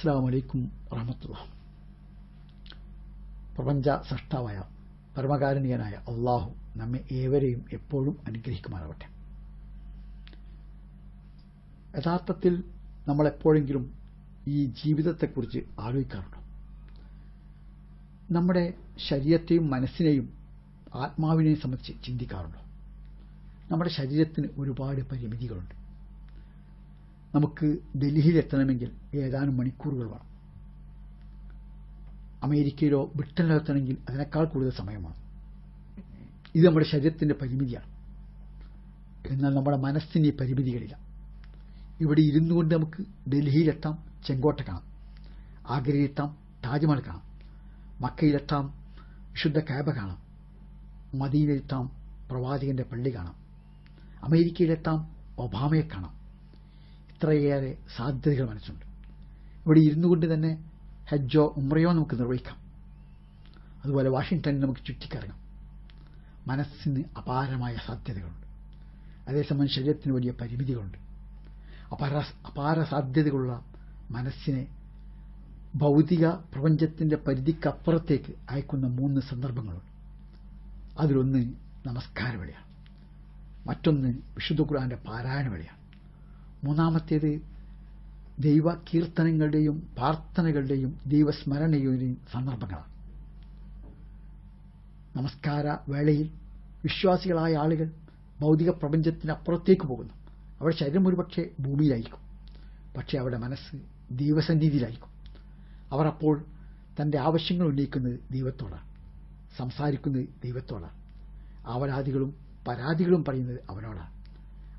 അസ്സലാമു അലൈക്കും വറഹ്മത്തുള്ളാഹി. പ്രപഞ്ച സൃഷ്ടാവായ പരമകാരുണികനായ അള്ളാഹു നമ്മെ ഏവരെയും എപ്പോഴും അനുഗ്രഹിക്കുമാറാവട്ടെ. യഥാർത്ഥത്തിൽ നമ്മളെപ്പോഴെങ്കിലും ഈ ജീവിതത്തെക്കുറിച്ച് ആലോചിക്കാറുണ്ടോ? നമ്മുടെ ശരീരത്തെയും മനസ്സിനെയും ആത്മാവിനെയും സംബന്ധിച്ച് ചിന്തിക്കാറുണ്ടോ? നമ്മുടെ ശരീരത്തിന് ഒരുപാട് പരിമിതികളുണ്ട്. നമുക്ക് ഡൽഹിയിലെത്തണമെങ്കിൽ ഏതാനും മണിക്കൂറുകൾ വേണം. അമേരിക്കയിലോ ബ്രിട്ടനിലോ എത്തണമെങ്കിൽ അതിനേക്കാൾ കൂടുതൽ സമയമാണ്. ഇത് നമ്മുടെ ശരീരത്തിന്റെ പരിമിതിയാണ്. എന്നാൽ നമ്മുടെ മനസ്സിന് ഈ പരിമിതികളില്ല. ഇവിടെ ഇരുന്നു കൊണ്ട് നമുക്ക് ഡൽഹിയിലെത്താം, ചെങ്കോട്ട കാണാം, ആഗ്രയിലെത്താം, താജ്മഹൽ കാണാം, മക്കയിലെത്താം, വിശുദ്ധ കഅബ കാണാം, മദീനയിലെത്താം, പ്രവാചകന്റെ പള്ളി കാണാം, അമേരിക്കയിലെത്താം, ഒബാമയെ കാണാം. ഇത്രയേറെ സാധ്യതകൾ മനസ്സുണ്ട്. ഇവിടെ ഇരുന്നു കൊണ്ട് തന്നെ ഹജ്ജോ ഉംറയോ നമുക്ക് നിർവഹിക്കാം. അതുപോലെ വാഷിംഗ്ടണിൽ നമുക്ക് ചുറ്റിക്കറങ്ങാം. മനസ്സിന് അപാരമായ സാധ്യതകളുണ്ട്. അതേസമയം ശരീരത്തിന് വലിയ പരിമിതികളുണ്ട്. അപാര സാധ്യതകളുള്ള മനസ്സിനെ ഭൗതിക പ്രപഞ്ചത്തിന്റെ പരിധിക്കപ്പുറത്തേക്ക് അയക്കുന്ന 3 സന്ദർഭങ്ങളുണ്ട്. അതിലൊന്ന് നമസ്കാര വേളയാണ്, മറ്റൊന്ന് വിശുദ്ധ ഖുർആന്റെ പാരായണ വേളയാണ്, മൂന്നാമത്തേത് ദൈവ കീർത്തനങ്ങളുടെയും പ്രാർത്ഥനകളുടെയും ദൈവസ്മരണയുടെയും സന്ദർഭങ്ങളാണ്. നമസ്കാര വേളയിൽ വിശ്വാസികളായ ആളുകൾ ഭൗതിക പ്രപഞ്ചത്തിനപ്പുറത്തേക്ക് പോകുന്നു. അവരുടെ ശരീരം ഒരുപക്ഷെ ഭൂമിയിലായിരിക്കും, പക്ഷെ അവരുടെ മനസ്സ് ദൈവസന്നിധിയിലായിരിക്കും. അവർ അപ്പോൾ തന്റെ ആവശ്യങ്ങൾ ഉന്നയിക്കുന്നത് ദൈവത്തോടാണ്, സംസാരിക്കുന്നത് ദൈവത്തോടാണ്, ആവലാദികളും പരാതികളും പറയുന്നത് അവനോടാണ്,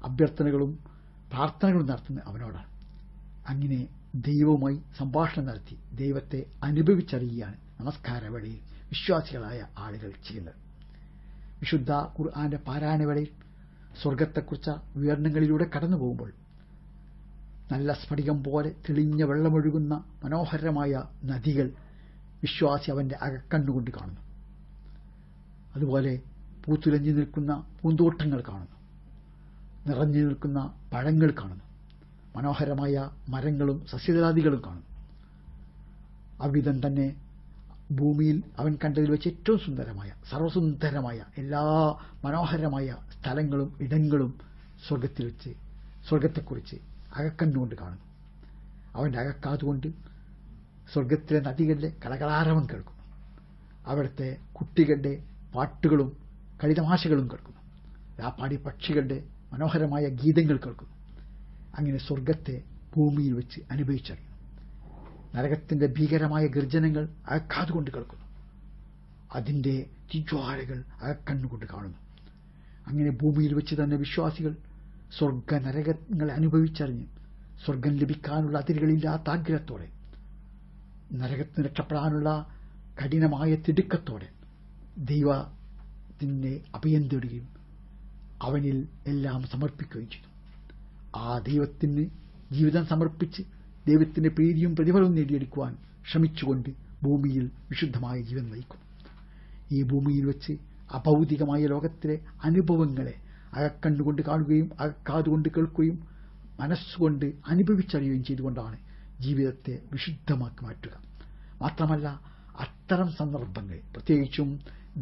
അഭ്യർത്ഥനകളും പ്രാർത്ഥനകളും നടത്തുന്നത് അവനോടാണ്. അങ്ങനെ ദൈവവുമായി സംഭാഷണം നടത്തി ദൈവത്തെ അനുഭവിച്ചറിയുകയാണ് നമസ്കാര വേളയിൽ വിശ്വാസികളായ ആളുകൾ ചെയ്യുന്നത്. വിശുദ്ധ ഖുർആന്റെ പാരായണ വേളയിൽ സ്വർഗത്തെക്കുറിച്ച വിവരണങ്ങളിലൂടെ കടന്നു പോകുമ്പോൾ നല്ല സ്ഫടികം പോലെ തെളിഞ്ഞ വെള്ളമൊഴുകുന്ന മനോഹരമായ നദികൾ വിശ്വാസി അവന്റെ അകക്കണ്ണുകൊണ്ട് കാണുന്നു. അതുപോലെ പൂത്തുലഞ്ഞു നിൽക്കുന്ന പൂന്തോട്ടങ്ങൾ കാണുന്നു, നിറഞ്ഞു നിൽക്കുന്ന പഴങ്ങൾ കാണുന്നു, മനോഹരമായ മരങ്ങളും സസ്യജാതികളും കാണുന്നു. അവിധം തന്നെ ഭൂമിയിൽ അവൻ കണ്ടതിൽ വെച്ച് ഏറ്റവും സുന്ദരമായ, സർവ്വസുന്ദരമായ, എല്ലാ മനോഹരമായ സ്ഥലങ്ങളും ഇടങ്ങളും സ്വർഗത്തിൽ വെച്ച് സ്വർഗത്തെക്കുറിച്ച് അകക്കണ്ണുകൊണ്ട് കാണുന്നു. അവന്റെ അകക്കാതുകൊണ്ട് സ്വർഗത്തിലെ നദികളിലെ കളകളാരവം കേൾക്കുന്നു. അവിടുത്തെ കുട്ടികളുടെ പാട്ടുകളും കളിതമാശകളും കേൾക്കുന്നു. രാപ്പാടി പക്ഷികളുടെ മനോഹരമായ ഗീതങ്ങൾ കേൾക്കുന്നു. അങ്ങനെ സ്വർഗത്തെ ഭൂമിയിൽ വെച്ച് അനുഭവിച്ചറിയുന്നു. നരകത്തിന്റെ ഭീകരമായ ഗർജനങ്ങൾ അകക്കാതുകൊണ്ട് കേൾക്കുന്നു. അതിന്റെ തീജ്വാലകൾ അകക്കണ്ണുകൊണ്ട് കാണുന്നു. അങ്ങനെ ഭൂമിയിൽ വെച്ച് തന്നെ വിശ്വാസികൾ സ്വർഗ നരകങ്ങളെ അനുഭവിച്ചറിഞ്ഞ് സ്വർഗം ലഭിക്കാനുള്ള അതിരുകളില്ലാത്ത ആഗ്രഹത്തോടെ, നരകത്തിന് രക്ഷപ്പെടാനുള്ള കഠിനമായ തിടുക്കത്തോടെ ദൈവത്തിന്റെ അഭയം തേടുകയും അവനിൽ എല്ലാം സമർപ്പിക്കുകയും ചെയ്തു. ആ ദൈവത്തിന് ജീവിതം സമർപ്പിച്ച് ദൈവത്തിന്റെ പ്രീതിയും പ്രതിഫലവും നേടിയെടുക്കുവാൻ ശ്രമിച്ചുകൊണ്ട് ഭൂമിയിൽ വിശുദ്ധമായ ജീവൻ നയിക്കുന്നു. ഈ ഭൂമിയിൽ വെച്ച് അഭൗതികമായ ലോകത്തിലെ അനുഭവങ്ങളെ അകക്കണ്ണുകൊണ്ട് കാണുകയും അകക്കാതുകൊണ്ട് കേൾക്കുകയും മനസ്സുകൊണ്ട് അനുഭവിച്ചറിയുകയും ചെയ്തുകൊണ്ടാണ് ജീവിതത്തെ വിശുദ്ധമാക്കി മാറ്റുക. മാത്രമല്ല, അത്തരം സന്ദർഭങ്ങൾ, പ്രത്യേകിച്ചും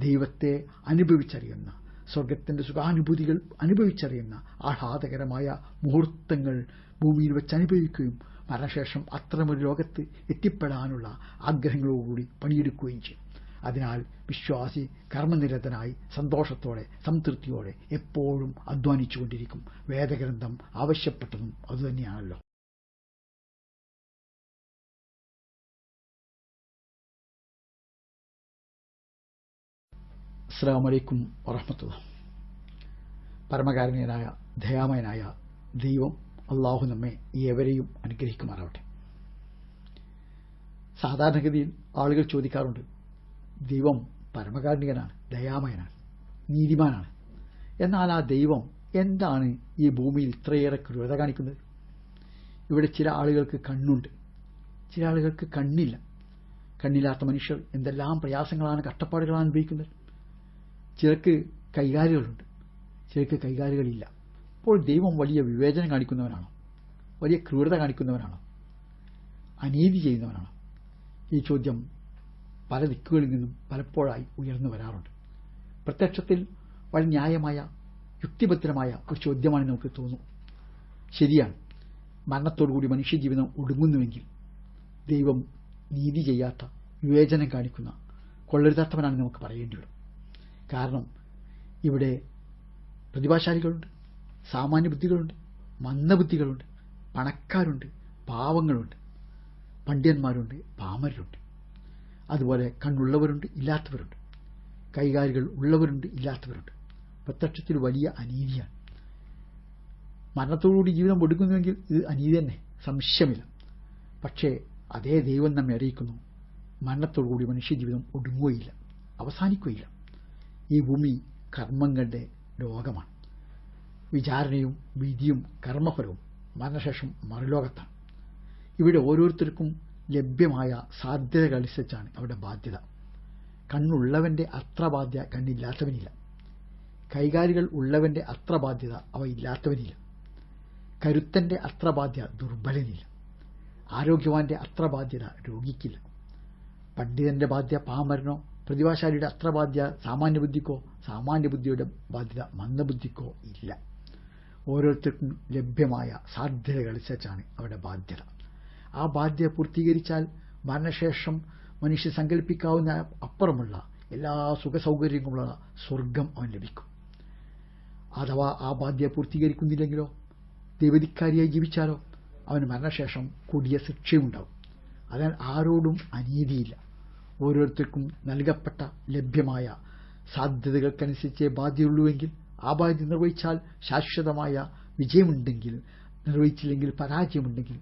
ദൈവത്തെ അനുഭവിച്ചറിയുന്ന, സ്വർഗത്തിന്റെ സുഖാനുഭൂതികൾ അനുഭവിച്ചറിയുന്ന ആഹ്ലാദകരമായ മുഹൂർത്തങ്ങൾ ഭൂമിയിൽ വെച്ച് അനുഭവിക്കുകയും മരണശേഷം അത്തരമൊരു ലോകത്ത് എത്തിപ്പെടാനുള്ള ആഗ്രഹങ്ങളോടുകൂടി പണിയെടുക്കുകയും ചെയ്യും. അതിനാൽ വിശ്വാസി കർമ്മനിരതനായി സന്തോഷത്തോടെ സംതൃപ്തിയോടെ എപ്പോഴും അധ്വാനിച്ചുകൊണ്ടിരിക്കും. വേദഗ്രന്ഥം ആവശ്യപ്പെട്ടതും അതുതന്നെയാണല്ലോ. അസ്സലാമു അലൈക്കും വറഹ്മത്തുള്ളാഹി. പരമകാരുണ്യനായ ദയാമയനായ ദൈവം അള്ളാഹു നമ്മെ ഏവരെയും അനുഗ്രഹിക്കുമാറാവട്ടെ. സാധാരണഗതിയിൽ ആളുകൾ ചോദിക്കാറുണ്ട്, ദൈവം പരമകാരുണ്യനാണ്, ദയാമയനാണ്, നീതിമാനാണ്, എന്നാൽ ആ ദൈവം എന്താണ് ഈ ഭൂമിയിൽ ഇത്രയേറെ ക്രൂരത കാണിക്കുന്നത്? ഇവിടെ ചില ആളുകൾക്ക് കണ്ണുണ്ട്, ചില ആളുകൾക്ക് കണ്ണില്ല. കണ്ണില്ലാത്ത മനുഷ്യർ എന്തെല്ലാം പ്രയാസങ്ങളാണ്, കഷ്ടപ്പാടുകളാണ് അനുഭവിക്കുന്നത്. ചിലർക്ക് കൈകാലുകളുണ്ട്, ചിലർക്ക് കൈകാലുകളില്ല. അപ്പോൾ ദൈവം വലിയ വിവേചനം കാണിക്കുന്നവനാണോ? വലിയ ക്രൂരത കാണിക്കുന്നവനാണോ? അനീതി ചെയ്യുന്നവനാണോ? ഈ ചോദ്യം പല ദിക്കുകളിൽ നിന്നും പലപ്പോഴായി ഉയർന്നു വരാറുണ്ട്. പ്രത്യക്ഷത്തിൽ വളരെ ന്യായമായ, യുക്തിഭദ്രമായ ഒരു ചോദ്യമാണെന്ന് നമുക്ക് തോന്നും. ശരിയാണ്, മരണത്തോടുകൂടി മനുഷ്യജീവിതം ഒടുങ്ങുന്നുവെങ്കിൽ ദൈവം നീതി ചെയ്യാത്ത, വിവേചനം കാണിക്കുന്ന കൊള്ളരുതാത്തവനാണെന്ന് നമുക്ക് പറയേണ്ടി വരും. കാരണം ഇവിടെ പ്രതിഭാശാലികളുണ്ട്, സാമാന്യബുദ്ധികളുണ്ട്, മന്ദബുദ്ധികളുണ്ട്, പണക്കാരുണ്ട്, പാവങ്ങളുണ്ട്, പണ്ഡിതന്മാരുണ്ട്, പാമരരുണ്ട്. അതുപോലെ കണ്ണുള്ളവരുണ്ട്, ഇല്ലാത്തവരുണ്ട്, കൈകാലുകൾ ഉള്ളവരുണ്ട്, ഇല്ലാത്തവരുണ്ട്. പ്രത്യക്ഷത്തിൽ വലിയ അനീതിയാണ്. മരണത്തോടുകൂടി ജീവിതം ഒടുങ്ങുന്നുവെങ്കിൽ ഇത് അനീതി തന്നെ, സംശയമില്ല. പക്ഷേ അതേ ദൈവം നമ്മെ അറിയിക്കുന്നു, മരണത്തോടുകൂടി മനുഷ്യജീവിതം ഒടുങ്ങുകയില്ല, അവസാനിക്കുകയില്ല. ഈ ഭൂമി കർമ്മങ്ങളുടെ ലോകമാണ്. വിചാരണയും വിധിയും കർമ്മഫലവും മരണശേഷം മറുലോകത്താണ്. ഇവിടെ ഓരോരുത്തർക്കും ലഭ്യമായ സാധ്യതകളനുസരിച്ചാണ് അവരുടെ ബാധ്യത. കണ്ണുള്ളവന്റെ അത്ര ബാധ്യത കണ്ണില്ലാത്തവനില്ല. കൈകാലുകൾ ഉള്ളവന്റെ അത്ര ബാധ്യത അവ ഇല്ലാത്തവനില്ല. കരുത്തന്റെ അത്ര ബാധ്യത ദുർബലനില്ല. ആരോഗ്യവാന്റെ അത്ര ബാധ്യത രോഗിക്കില്ല. പണ്ഡിതന്റെ ബാധ്യത പാമരനോ, പ്രതിഭാശാലിയുടെ അത്ര ബാധ്യത സാമാന്യബുദ്ധിക്കോ, സാമാന്യബുദ്ധിയുടെ ബാധ്യത മന്ദബുദ്ധിക്കോ ഇല്ല. ഓരോരുത്തർക്കും ലഭ്യമായ സാധ്യതകളനുസരിച്ചാണ് അവരുടെ ബാധ്യത. ആ ബാധ്യത പൂർത്തീകരിച്ചാൽ മരണശേഷം മനുഷ്യ സങ്കല്പിക്കാവുന്ന അപ്പുറമുള്ള എല്ലാ സുഖസൗകര്യങ്ങളുള്ള സ്വർഗം അവൻ ലഭിക്കും. അഥവാ ആ ബാധ്യത പൂർത്തീകരിക്കുന്നില്ലെങ്കിലോ, ദൈവധിക്കാരിയായി ജീവിച്ചാലോ അവന് മരണശേഷം കൊടിയ ശിക്ഷയുണ്ടാവും. അതിനാൽ ആരോടും അനീതിയില്ല. ഓരോരുത്തർക്കും നൽകപ്പെട്ട ലഭ്യമായ സാധ്യതകൾക്കനുസരിച്ചേ ബാധ്യതയുള്ളൂവെങ്കിൽ ആ ബാധ്യത നിർവഹിച്ചാൽ ശാശ്വതമായ വിജയമുണ്ടെങ്കിൽ, നിർവഹിച്ചില്ലെങ്കിൽ പരാജയമുണ്ടെങ്കിൽ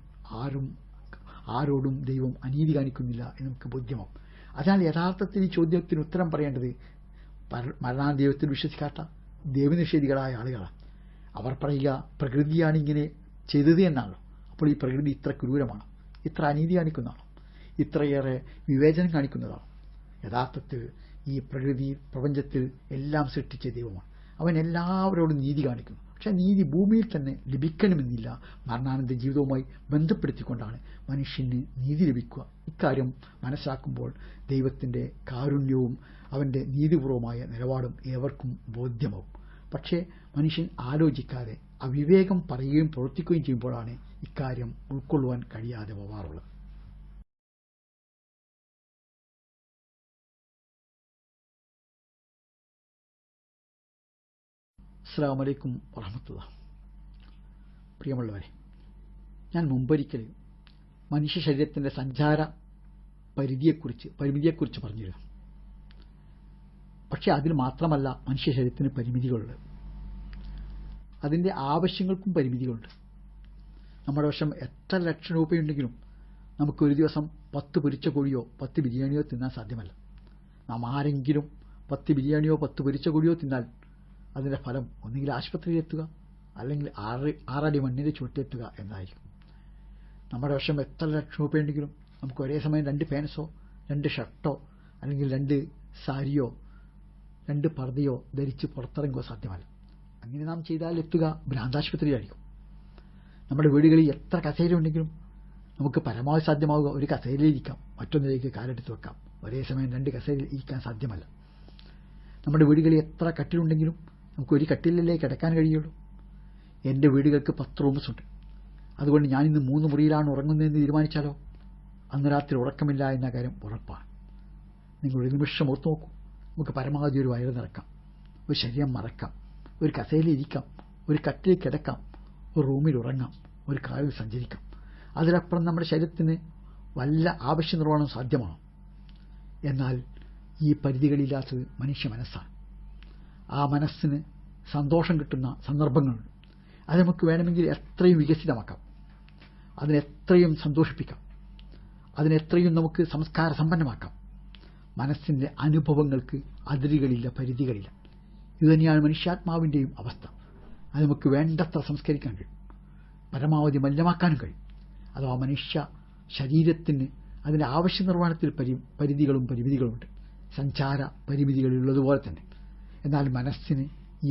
ആരോടും ദൈവം അനീതി കാണിക്കുന്നില്ല എന്ന് നമുക്ക് ബോധ്യമാവും. അതിനാൽ യഥാർത്ഥത്തിൽ ഈ ചോദ്യത്തിന് ഉത്തരം പറയേണ്ടത് മരണാന്തദൈവത്തിൽ വിശ്വസിക്കാത്ത ദൈവനിഷേധികളായ ആളുകളാണ്. അവർ പറയുക പ്രകൃതിയാണ് ഇങ്ങനെ ചെയ്തത് എന്നാണല്ലോ. അപ്പോൾ ഈ പ്രകൃതി ഇത്ര ക്രൂരമാണ്, ഇത്ര അനീതി കാണിക്കുന്നതാണോ, ഇത്രയേറെ വിവേചനം കാണിക്കുന്നതാണോ? യഥാർത്ഥത്തിൽ ഈ പ്രകൃതി പ്രപഞ്ചത്തിൽ എല്ലാം സൃഷ്ടിച്ച ദൈവമാണ്. അവൻ എല്ലാവരോടും നീതി കാണിക്കുന്നു. പക്ഷെ നീതി ഭൂമിയിൽ തന്നെ ലഭിക്കണമെന്നില്ല. മരണാനന്ത ജീവിതവുമായി ബന്ധപ്പെടുത്തിക്കൊണ്ടാണ് മനുഷ്യന് നീതി ലഭിക്കുക. ഇക്കാര്യം മനസ്സിലാക്കുമ്പോൾ ദൈവത്തിൻ്റെ കാരുണ്യവും അവൻ്റെ നീതിപൂർവമായ നിലപാടും ഏവർക്കും ബോധ്യമാവും. പക്ഷേ മനുഷ്യൻ ആലോചിക്കാതെ അവിവേകം പറയുകയും പ്രവർത്തിക്കുകയും ചെയ്യുമ്പോഴാണ് ഇക്കാര്യം ഉൾക്കൊള്ളുവാൻ കഴിയാതെ പോവാറുള്ളത്. അസ്സലാമു അലൈക്കും വറഹ്മത്തുള്ളാഹി. പ്രിയമുള്ളവരെ, ഞാൻ മുമ്പൊരിക്കൽ മനുഷ്യ ശരീരത്തിൻ്റെ സഞ്ചാര പരിമിതിയെക്കുറിച്ച് പറഞ്ഞിരുന്നു. പക്ഷെ അതിൽ മാത്രമല്ല മനുഷ്യ ശരീരത്തിന് പരിമിതികളുള്ളത്. അതിൻ്റെ ആവശ്യങ്ങൾക്കും പരിമിതികളുണ്ട്. നമ്മുടെ വശം എത്ര ലക്ഷം രൂപയുണ്ടെങ്കിലും നമുക്കൊരു ദിവസം 10 പൊരിച്ച കോഴിയോ 10 ബിരിയാണിയോ തിന്നാൻ സാധ്യമല്ല. നാം ആരെങ്കിലും 10 ബിരിയാണിയോ 10 പൊരിച്ച കോഴിയോ തിന്നാൽ അതിൻ്റെ ഫലം ഒന്നുകിൽ ആശുപത്രിയിലെത്തുക, അല്ലെങ്കിൽ 6 അടി മണ്ണിൻ്റെ ചുവട്ടിലെത്തുക എന്നായിരിക്കും. നമ്മുടെ വശം എത്ര ലക്ഷം രൂപയുണ്ടെങ്കിലും നമുക്ക് ഒരേ സമയം 2 പാൻസോ 2 ഷർട്ടോ അല്ലെങ്കിൽ 2 സാരിയോ 2 പർദ്ദയോ ധരിച്ച് പുറത്തിറങ്ങുക സാധ്യമല്ല. അങ്ങനെ നാം ചെയ്താൽ എത്തുക ഭ്രാന്താശുപത്രിയിലായിരിക്കും. നമ്മുടെ വീടുകളിൽ എത്ര കസേര ഉണ്ടെങ്കിലും നമുക്ക് പരമാവധി സാധ്യമാവുക ഒരു കസേരയിലിരിക്കാം, മറ്റൊന്നിലേക്ക് കാലെടുത്ത് വെക്കാം. ഒരേ സമയം 2 കസേരയിൽ ഇരിക്കാൻ സാധ്യമല്ല. നമ്മുടെ വീടുകളിൽ എത്ര കട്ടിലുണ്ടെങ്കിലും നമുക്ക് ഒരു കട്ടിലല്ലേ കിടക്കാൻ കഴിയുള്ളൂ. എൻ്റെ വീടുകൾക്ക് 10 റൂംസ് ഉണ്ട്. അതുകൊണ്ട് ഞാനിന്ന് 3 മുറിയിലാണ് ഉറങ്ങുന്നതെന്ന് തീരുമാനിച്ചാലോ അന്ന് രാത്രി ഉറക്കമില്ല എന്ന കാര്യം ഉറപ്പാണ്. നിങ്ങൾ ഒരു നിമിഷം ഓർത്തു നോക്കൂ. നമുക്ക് പരമാവധി ഒരു വയറ് നിറക്കാം, ഒരു ശരീരം മറക്കാം, ഒരു കസേരയിൽ ഇരിക്കാം, ഒരു കട്ടിലിൽ കിടക്കാം, ഒരു റൂമിൽ ഉറങ്ങാം, ഒരു കാറിൽ സഞ്ചരിക്കാം. അതിലപ്പുറം നമ്മുടെ ശരീരത്തിന് വല്ല ആവശ്യ നിർവഹണം സാധ്യമാണോ? എന്നാൽ ഈ പരിധികളില്ലാത്തത് മനുഷ്യ മനസ്സാണ്. ആ മനസ്സിന് സന്തോഷം കിട്ടുന്ന സന്ദർഭങ്ങളുണ്ട്. അത് നമുക്ക് വേണമെങ്കിൽ എത്രയും വികസിതമാക്കാം, അതിനെത്രയും സന്തോഷിപ്പിക്കാം, അതിനെത്രയും നമുക്ക് സംസ്കാര സമ്പന്നമാക്കാം. മനസ്സിൻ്റെ അനുഭവങ്ങൾക്ക് അതിരുകളില്ല, പരിധികളില്ല. ഇതുതന്നെയാണ് മനുഷ്യാത്മാവിൻ്റെയും അവസ്ഥ. അത് നമുക്ക് വേണ്ടത്ര സംസ്കരിക്കാൻ കഴിയും, പരമാവധി മലിനമാക്കാനും കഴിയും. അഥവാ മനുഷ്യ ശരീരത്തിന് അതിൻ്റെ ആവശ്യ നിർവഹണത്തിൽ പരിധികളും പരിമിതികളുമുണ്ട്, സഞ്ചാര പരിമിതികളുള്ളതുപോലെ തന്നെ. എന്നാൽ മനസ്സിന് ഈ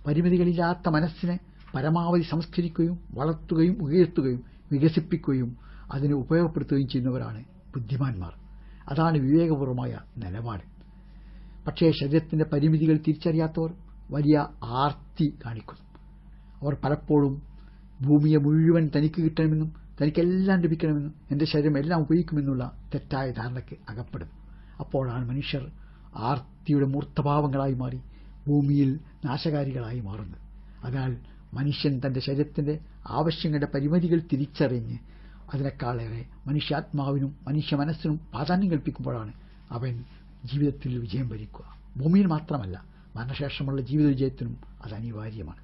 പരിമിതികളില്ലാത്ത മനസ്സിനെ പരമാവധി സംസ്കരിക്കുകയും വളർത്തുകയും ഉയർത്തുകയും വികസിപ്പിക്കുകയും അതിനെ ഉപയോഗപ്പെടുത്തുകയും ചെയ്യുന്നവരാണ് ബുദ്ധിമാന്മാർ. അതാണ് വിവേകപൂർവമായ നിലപാട്. പക്ഷേ ശരീരത്തിന്റെ പരിമിതികൾ തിരിച്ചറിയാത്തവർ വലിയ ആർത്തി കാണിക്കുന്നു. അവർ പലപ്പോഴും ഭൂമിയെ മുഴുവൻ തനിക്ക് കിട്ടണമെന്നും തനിക്കെല്ലാം ലഭിക്കണമെന്നും എന്റെ ശരീരം എല്ലാം ഉപയോഗിക്കുമെന്നുള്ള തെറ്റായ ധാരണയ്ക്ക് അകപ്പെടുന്നു. അപ്പോഴാണ് മനുഷ്യർ ആർത്തിയുടെ മൂർത്തഭാവങ്ങളായി മാറി ഭൂമിയിൽ നാശകാരികളായി മാറുന്നത്. അതിനാൽ മനുഷ്യൻ തന്റെ ശരീരത്തിന്റെ ആവശ്യങ്ങളുടെ പരിമിതികൾ തിരിച്ചറിഞ്ഞ് അതിനേക്കാളേറെ മനുഷ്യാത്മാവിനും മനുഷ്യ മനസ്സിനും പ്രാധാന്യം കൽപ്പിക്കുമ്പോഴാണ് അവൻ ജീവിതത്തിൽ വിജയം വരിക്കുക. ഭൂമിയിൽ മാത്രമല്ല, മരണശേഷമുള്ള ജീവിത വിജയത്തിനും അത് അനിവാര്യമാണ്.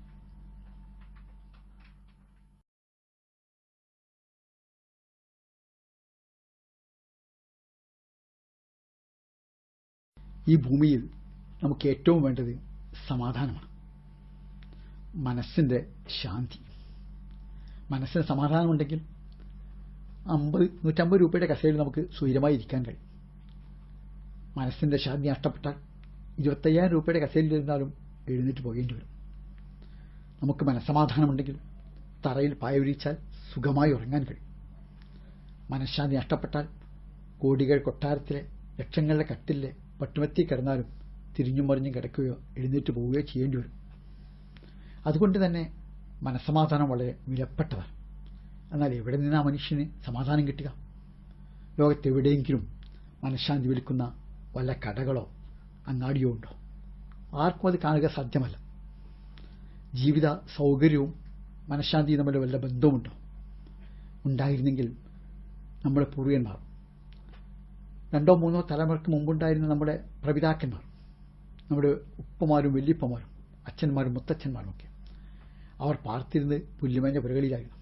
ഈ ഭൂമിയിൽ നമുക്ക് ഏറ്റവും വേണ്ടത് സമാധാനമാണ്, മനസ്സിന്റെ ശാന്തി. മനസ്സിന് സമാധാനമുണ്ടെങ്കിൽ 150 രൂപയുടെ കസേരയിൽ നമുക്ക് സ്വൈരമായി ഇരിക്കാൻ കഴിയും. മനസ്സിന്റെ ശാന്തി നഷ്ടപ്പെട്ടാൽ 25,000 രൂപയുടെ കസേരയിലിരുന്നാലും എഴുന്നേറ്റ് പോകേണ്ടി വരും. നമുക്ക് മനസ്സമാധാനമുണ്ടെങ്കിൽ തറയിൽ പായ വിരിച്ചാൽ സുഖമായി ഉറങ്ങാൻ കഴിയും. മനഃശാന്തി നഷ്ടപ്പെട്ടാൽ കോടികൾ കൊട്ടാരത്തിലെ ലക്ഷങ്ങളുടെ കട്ടിലെ പട്ടുമെത്തി കിടന്നാലും തിരിഞ്ഞും മറിഞ്ഞും കിടക്കുകയോ എഴുന്നേറ്റ് പോവുകയോ ചെയ്യേണ്ടി വരും. അതുകൊണ്ട് തന്നെ മനസ്സമാധാനം വളരെ വിലപ്പെട്ടതാണ്. എന്നാൽ എവിടെ നിന്നാ മനുഷ്യന് സമാധാനം കിട്ടുക? ലോകത്തെവിടെയെങ്കിലും മനഃശാന്തി വിൽക്കുന്ന വല്ല കടകളോ അങ്ങാടിയോ ഉണ്ടോ? ആർക്കും അത് കാണുക സാധ്യമല്ല. ജീവിത സൗകര്യവും മനഃശാന്തിയും തമ്മിൽ വല്ല ബന്ധവുമുണ്ടോ? ഉണ്ടായിരുന്നെങ്കിൽ നമ്മുടെ പൂർവികന്മാർ, 2-3 തലമുറയ്ക്ക് മുമ്പുണ്ടായിരുന്ന നമ്മുടെ പ്രപിതാക്കന്മാർ, നമ്മുടെ ഉപ്പമാരും വല്യപ്പമാരും അച്ഛന്മാരും മുത്തച്ഛന്മാരും ഒക്കെ, അവർ പാർത്തിരുന്ന് പുല്ലുമേഞ്ഞ പുരകളിലായിരുന്നു.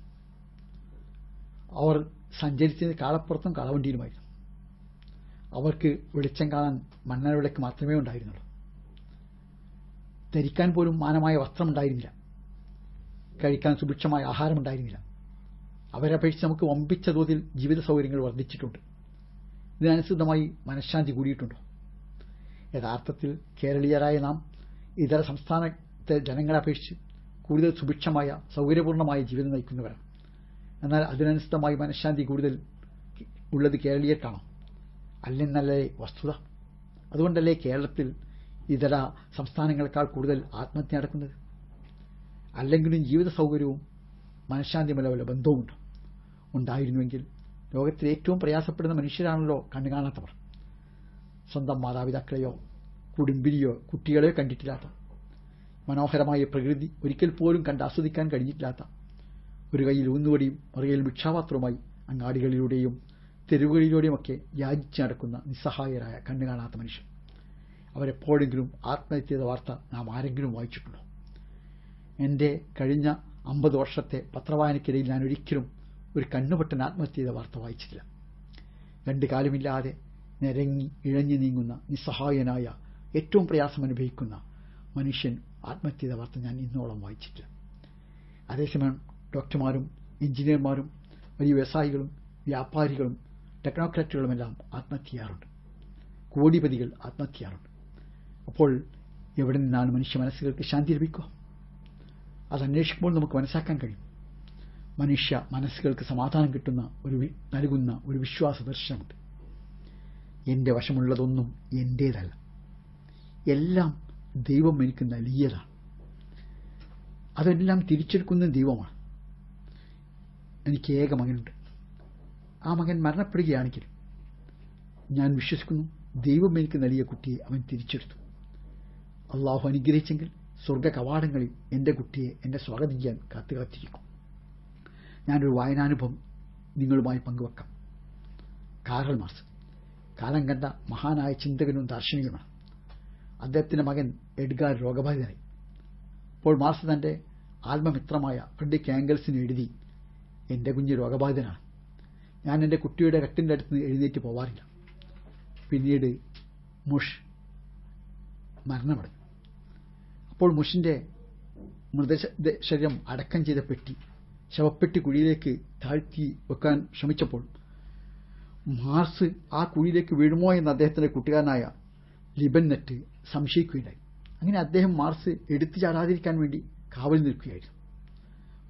അവർ സഞ്ചരിച്ചിരുന്ന കാളപ്പുറത്തും കാളവണ്ടിയിലുമായിരുന്നു. അവർക്ക് വെളിച്ചം കാണാൻ മണ്ണെണ്ണ വിളക്ക് മാത്രമേ ഉണ്ടായിരുന്നുള്ളൂ. ധരിക്കാൻ പോലും മാനമായ വസ്ത്രമുണ്ടായിരുന്നില്ല. കഴിക്കാൻ സുഭിക്ഷമായ ആഹാരമുണ്ടായിരുന്നില്ല. അവരെ അപേക്ഷിച്ച് നമുക്ക് വമ്പിച്ച തോതിൽ ജീവിത സൗകര്യങ്ങൾ വർദ്ധിച്ചിട്ടുണ്ട്. ഇതിനനുസൃതമായി മനഃശാന്തി കൂടിയിട്ടുണ്ടോ? യഥാർത്ഥത്തിൽ കേരളീയരായ നാം ഇതര സംസ്ഥാനത്തെ ജനങ്ങളെ അപേക്ഷിച്ച് കൂടുതൽ സുഭിക്ഷമായ സൗകര്യപൂർണമായ ജീവിതം നയിക്കുന്നവരാണ്. എന്നാൽ അതിനനുസൃതമായി മനഃശാന്തി കൂടുതൽ ഉള്ളത് കേരളീയർക്കാണോ? അല്ലെന്നല്ലേ വസ്തുത? അതുകൊണ്ടല്ലേ കേരളത്തിൽ ഇതര സംസ്ഥാനങ്ങളെക്കാൾ കൂടുതൽ ആത്മഹത്യ നടക്കുന്നത്? അല്ലെങ്കിലും ജീവിത സൗകര്യവും മനഃശാന്തിയുമല്ല വല്ല ബന്ധവുമുണ്ടോ? ഉണ്ടായിരുന്നുവെങ്കിൽ ലോകത്തിൽ ഏറ്റവും പ്രയാസപ്പെടുന്ന മനുഷ്യരാണല്ലോ കണ്ണുകാണാത്തവർ. സ്വന്തം മാതാപിതാക്കളെയോ കുടുംബിനെയോ കുട്ടികളെയോ കണ്ടിട്ടില്ലാത്ത, മനോഹരമായ പ്രകൃതി ഒരിക്കൽ പോലും കണ്ട് ആസ്വദിക്കാൻ കഴിഞ്ഞിട്ടില്ലാത്ത, ഒരു കൈയിൽ ഊന്നുവടിയും മറുകൈയിൽ ഭിക്ഷാപാത്രവുമായി അങ്ങാടികളിലൂടെയും തെരുവുകളിലൂടെയുമൊക്കെ യാചിച്ച് നടക്കുന്ന നിസ്സഹായരായ കണ്ണുകാണാത്ത മനുഷ്യർ. അവരെപ്പോഴെങ്കിലും ആത്മഹത്യ ചെയ്ത വാർത്ത നാം ആരെങ്കിലും വായിച്ചിട്ടുണ്ടോ? എന്റെ കഴിഞ്ഞ 50 വർഷത്തെ പത്രവായനയ്ക്കിടയിൽ ഞാൻ ഒരിക്കലും ഒരു കണ്ണുപൊട്ടൻ ആത്മഹത്യ ചെയ്ത വാർത്ത വായിച്ചിട്ടില്ല. 2 കാലുമില്ലാതെ നിരങ്ങി ഇഴഞ്ഞു നീങ്ങുന്ന നിസ്സഹായനായ, ഏറ്റവും പ്രയാസം അനുഭവിക്കുന്ന മനുഷ്യൻ ആത്മഹത്യ ചെയ്ത വാർത്ത ഞാൻ ഇന്നോളം വായിച്ചിട്ടില്ല. അതേസമയം ഡോക്ടർമാരും എഞ്ചിനീയർമാരും വലിയ വ്യവസായികളും വ്യാപാരികളും ടെക്നോക്രാറ്റുകളുമെല്ലാം ആത്മഹത്യ ചെയ്യാറുണ്ട്. കോടിപതികൾ ആത്മഹത്യ ചെയ്യാറുണ്ട്. അപ്പോൾ എവിടെ നിന്നാണ് മനുഷ്യ മനസ്സുകൾക്ക് ശാന്തി ലഭിക്കുക? അത് അന്വേഷിക്കുമ്പോൾ നമുക്ക് മനസ്സിലാക്കാൻ കഴിയും. മനുഷ്യ മനസ്സുകൾക്ക് സമാധാനം കിട്ടുന്ന നൽകുന്ന ഒരു വിശ്വാസ ദർശനമുണ്ട്. എന്റെ വശമുള്ളതൊന്നും എന്റേതല്ല, എല്ലാം ദൈവം എനിക്ക് നൽകിയതാണ്. അതെല്ലാം തിരിച്ചെടുക്കുന്ന ദൈവമാണ്. എനിക്ക് ഏക മകനുണ്ട്. ആ മകൻ മരണപ്പെടുകയാണെങ്കിൽ ഞാൻ വിശ്വസിക്കുന്നു ദൈവം എനിക്ക് നൽകിയ കുട്ടിയെ അവൻ തിരിച്ചെടുത്തു. അള്ളാഹു അനുഗ്രഹിച്ചെങ്കിൽ സ്വർഗ കവാടങ്ങളിൽ എന്റെ കുട്ടിയെ എന്നെ സ്വാഗതം ചെയ്യാൻ കാത്തുകാത്തിരിക്കും. ഞാനൊരു വായനാനുഭവം നിങ്ങളുമായി പങ്കുവെക്കാം. കാറൽ മാർക്സ് കാലം കണ്ട മഹാനായ ചിന്തകനും ദാർശനികനുമാണ്. അദ്ദേഹത്തിന്റെ മകൻ എഡ്ഗാർ രോഗബാധിതനായി. അപ്പോൾ മാർക്സ് തന്റെ ആത്മമിത്രമായ ഫ്രെഡറിക് ആംഗൽസിന് എഴുതി, എന്റെ കുഞ്ഞ് രോഗബാധിതനാണ്. ഞാൻ എന്റെ കുട്ടിയുടെ കട്ടിന്റെ അടുത്ത് എഴുന്നേറ്റ് പോവാറില്ല. പിന്നീട് മുഷ് മരണമടഞ്ഞു. അപ്പോൾ മുഷിന്റെ മൃതശരീരം അടക്കം ചെയ്ത പെട്ടി ശവപ്പെട്ടി കുഴിയിലേക്ക് താഴ്ത്തി വെക്കാൻ ശ്രമിച്ചപ്പോൾ മാർസ് ആ കുഴിയിലേക്ക് വീഴുമോ എന്ന് അദ്ദേഹത്തിന്റെ കൂട്ടുകാരനായ ലിബൻനെറ്റ് സംശയിക്കുകയുണ്ടായി. അങ്ങനെ അദ്ദേഹം മാർസ് എടുത്തു ചാടാതിരിക്കാൻ വേണ്ടി കാവൽ നിൽക്കുകയായിരുന്നു.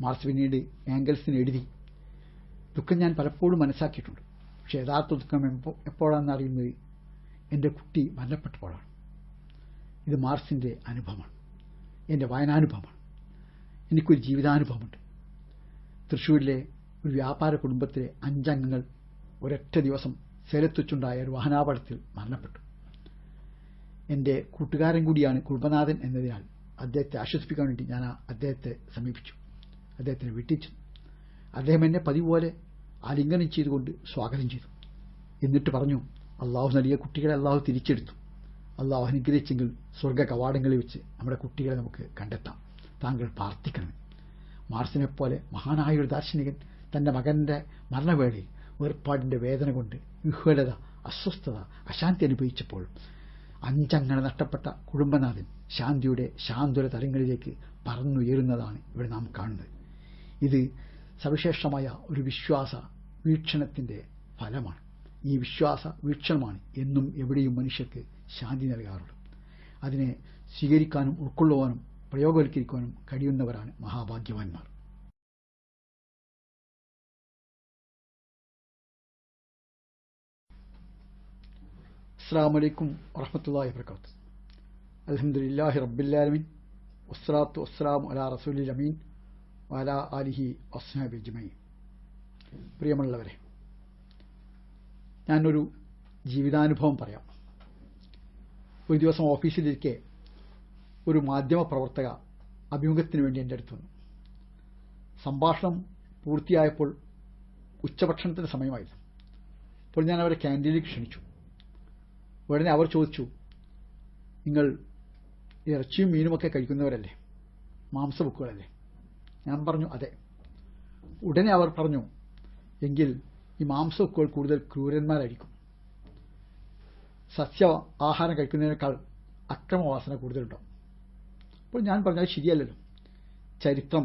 മാർസ് പിന്നീട് ആംഗൽസിന് എഴുതി, ദുഃഖം ഞാൻ പലപ്പോഴും മനസ്സാക്കിയിട്ടുണ്ട്. പക്ഷേ യഥാർത്ഥ ദുഃഖം എപ്പോഴാണെന്ന് അറിയുന്നത് എൻ്റെ കുട്ടി മരണപ്പെട്ടപ്പോഴാണ്. ഇത് മാർസിൻ്റെ അനുഭവമാണ്, എൻ്റെ വായനാനുഭവമാണ്. എനിക്കൊരു ജീവിതാനുഭവമുണ്ട്. തൃശ്ശൂരിലെ ഒരു വ്യാപാര കുടുംബത്തിലെ 5 അംഗങ്ങൾ ഒരൊറ്റ ദിവസം സേലത്ത് വെച്ചുണ്ടായ ഒരു വാഹനാപകടത്തിൽ മരണപ്പെട്ടു. എൻ്റെ കൂട്ടുകാരൻ കൂടിയാണ് കുടുംബനാഥൻ എന്നതിനാൽ അദ്ദേഹത്തെ ആശ്വസിപ്പിക്കാൻ വേണ്ടി ഞാൻ അദ്ദേഹത്തെ സമീപിച്ചു. അദ്ദേഹത്തിന് വീട്ടിൽ ചെന്നു. അദ്ദേഹം എന്നെ പതിവ് പോലെ ആലിംഗനം ചെയ്തുകൊണ്ട് സ്വാഗതം ചെയ്തു. എന്നിട്ട് പറഞ്ഞു, അള്ളാഹു നൽകിയ കുട്ടികളെ അള്ളാഹു തിരിച്ചെടുത്തു. അള്ളാഹു അനുഗ്രഹിച്ചെങ്കിൽ സ്വർഗ്ഗ കവാടങ്ങളിൽ വെച്ച് നമ്മുടെ കുട്ടികളെ നമുക്ക് കണ്ടെത്താം. താങ്കൾ പ്രാർത്ഥിക്കണം. മാർസിനെപ്പോലെ മഹാനായ ഒരു ദാർശനികൻ തൻ്റെ മകൻ്റെ മരണവേളയിൽ വേർപാടിൻ്റെ വേദന കൊണ്ട് വിഹ്വലത, അസ്വസ്ഥത, അശാന്തി അനുഭവിച്ചപ്പോൾ 5 അംഗങ്ങളെ നഷ്ടപ്പെട്ട കുടുംബനാഥൻ ശാന്തിയുടെ ശാന്തുല തലങ്ങളിലേക്ക് പറന്നുയരുന്നതാണ് ഇവിടെ നാം കാണുന്നത്. ഇത് സവിശേഷമായ ഒരു വിശ്വാസ വീക്ഷണത്തിൻ്റെ ഫലമാണ്. ഈ വിശ്വാസ വീക്ഷണമാണ് എന്നും എവിടെയും മനുഷ്യർക്ക് ശാന്തി നൽകാറുള്ളത്. അതിനെ സ്വീകരിക്കാനും ഉൾക്കൊള്ളുവാനും പ്രയോഗവൽക്കരിക്കാനും കഴിയുന്നവരാണ് മഹാഭാഗ്യവാന്മാർ. അസ്സലാമു അലൈക്കും വറഹ്മത്തുള്ളാഹി വബറകാതുഹു. അൽഹംദുലില്ലാഹി റബ്ബിൽ ആലമീൻ വസ്സലാത്തു വസ്സലാമു അലാ റസൂലിൽ അമീൻ വഅലാ ആലിഹി വസ്ഹബിഹി അജ്മഈൻ. പ്രിയമുള്ളവരെ, ഞാനൊരു ജീവിതാനുഭവം പറയാം. ഒരു ദിവസം ഓഫീസിലിരിക്കെ ഒരു മാധ്യമപ്രവർത്തക അഭിമുഖത്തിന് വേണ്ടി എൻ്റെ അടുത്ത് വന്നു. സംഭാഷണം പൂർത്തിയായപ്പോൾ ഉച്ചഭക്ഷണത്തിൻ്റെ സമയമായിരുന്നു. അപ്പോൾ ഞാൻ അവരെ ക്യാൻറ്റീനിലേക്ക് ക്ഷണിച്ചു. ഉടനെ അവർ ചോദിച്ചു, നിങ്ങൾ ഇറച്ചിയും മീനുമൊക്കെ കഴിക്കുന്നവരല്ലേ, മാംസബുക്കുകളല്ലേ? ഞാൻ പറഞ്ഞു, അതെ. ഉടനെ അവർ പറഞ്ഞു, എങ്കിൽ ഈ മാംസബുക്കുകൾ കൂടുതൽ ക്രൂരന്മാരായിരിക്കും. സസ്യ ആഹാരം കഴിക്കുന്നതിനേക്കാൾ അക്രമവാസന കൂടുതലുണ്ടാവും. അപ്പോൾ ഞാൻ പറഞ്ഞത് ശരിയല്ലല്ലോ, ചരിത്രം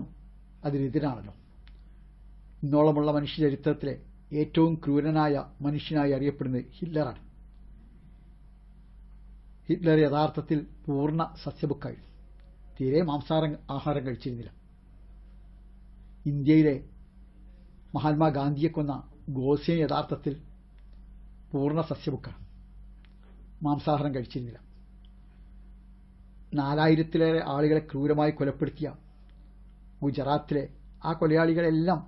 അതിനെതിരാണല്ലോ. ഇന്നോളമുള്ള മനുഷ്യചരിത്രത്തിലെ ഏറ്റവും ക്രൂരനായ മനുഷ്യനായി അറിയപ്പെടുന്നത് ഹിറ്റ്ലറാണ്. ഹിറ്റ്ലർ യഥാർത്ഥത്തിൽ പൂർണ്ണ സസ്യബുക്കായിരുന്നു. തീരെ ആഹാരം കഴിച്ചിരുന്നില്ല. ഇന്ത്യയിലെ മഹാത്മാഗാന്ധിയെ കൊന്ന ഗോഡ്സെ യഥാർത്ഥത്തിൽ പൂർണ്ണ സസ്യബുക്കാണ്, മാംസാഹാരം കഴിച്ചിരുന്നില്ല. 4000-ലേറെ ആളുകളെ ക്രൂരമായി കൊലപ്പെടുത്തിയ ഗുജറാത്തിലെ ആ കൊലയാളികളെല്ലാം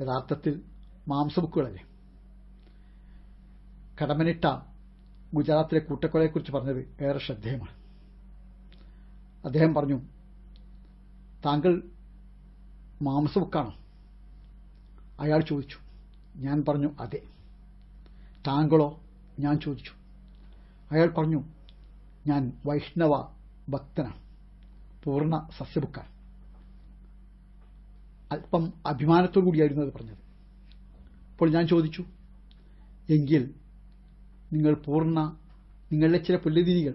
യഥാർത്ഥത്തിൽ മാംസബുക്കുകളല്ലേ. കടമനിട്ട ഗുജറാത്തിലെ കൂട്ടക്കൊലയെക്കുറിച്ച് പറഞ്ഞത് ഏറെ ശ്രദ്ധേയമാണ്. അദ്ദേഹം പറഞ്ഞു, താങ്കൾ മാംസബുക്കാണോ? അയാൾ ചോദിച്ചു. ഞാൻ പറഞ്ഞു, അതെ. താങ്കളോ? ഞാൻ ചോദിച്ചു. അയാൾ പറഞ്ഞു, ഞാൻ വൈഷ്ണവ ഭക്തനാണ്, പൂർണ്ണ സസ്യബുക്കാണ്. അല്പം അഭിമാനത്തോടു കൂടിയായിരുന്നു അത് പറഞ്ഞത്. അപ്പോൾ ഞാൻ ചോദിച്ചു, എങ്കിൽ നിങ്ങളുടെ ചില പുല്ലുതിനികൾ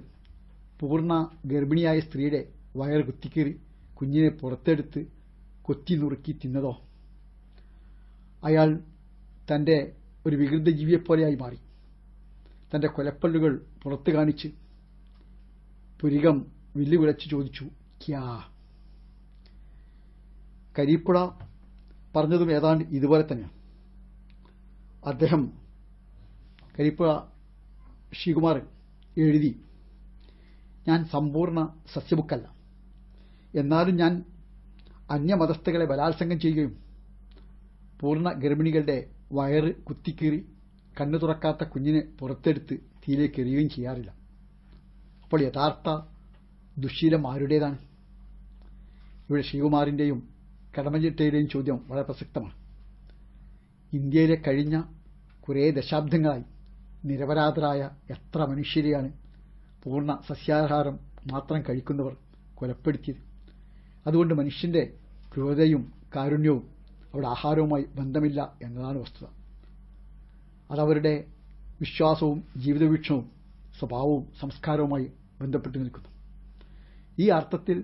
പൂർണ്ണ ഗർഭിണിയായ സ്ത്രീയുടെ വയർ കുത്തിക്കീറി കുഞ്ഞിനെ പുറത്തെടുത്ത് കൊത്തി നുറുക്കി തിന്നതോ? അയാൾ തൻ്റെ ഒരു വികൃത ജീവിയെപ്പോലെയായി മാറി. തൻ്റെ കൊലപ്പല്ലുകൾ പുറത്തു കാണിച്ച് പുരികം വില്ലുവിളച്ച് ചോദിച്ചു, ക്യാ? കരീപ്പുഴ പറഞ്ഞതും ഏതാണ്ട് ഇതുപോലെ തന്നെയാണ്. അദ്ദേഹം കരീപ്പുഴ ശ്രീകുമാർ എഴുതി, ഞാൻ സമ്പൂർണ്ണ സസ്യബുക്കല്ല, എന്നാലും ഞാൻ അന്യമതസ്ഥകളെ ബലാത്സംഗം ചെയ്യുകയും പൂർണ്ണ ഗർഭിണികളുടെ വയറ് കുത്തിക്കീറി കണ്ണു തുറക്കാത്ത കുഞ്ഞിനെ പുറത്തെടുത്ത് തീയിലേക്ക് എറിയുകയും ചെയ്യാറില്ല. അപ്പോൾ യഥാർത്ഥ ദുശ്ശീലം ആരുടേതാണ്? ഇവിടെ ശ്രീകുമാറിൻ്റെയും കടമഞ്ചിട്ടയുടെയും ചോദ്യം വളരെ പ്രസക്തമാണ്. ഇന്ത്യയിലെ കഴിഞ്ഞ കുറേ ദശാബ്ദങ്ങളായി നിരപരാധരായ എത്ര മനുഷ്യരെയാണ് പൂർണ്ണ സസ്യാഹാരം മാത്രം കഴിക്കുന്നവർ കൊലപ്പെടുത്തിയത്? അതുകൊണ്ട് മനുഷ്യന്റെ ക്രൂരതയും കാരുണ്യവും അവിടെ ആഹാരവുമായി ബന്ധമില്ല എന്നതാണ് വസ്തുത. അതവരുടെ വിശ്വാസവും ജീവിതവീക്ഷണവും സ്വഭാവവും സംസ്കാരവുമായി ബന്ധപ്പെട്ട് നിൽക്കുന്നു. ഈ അർത്ഥത്തിൽ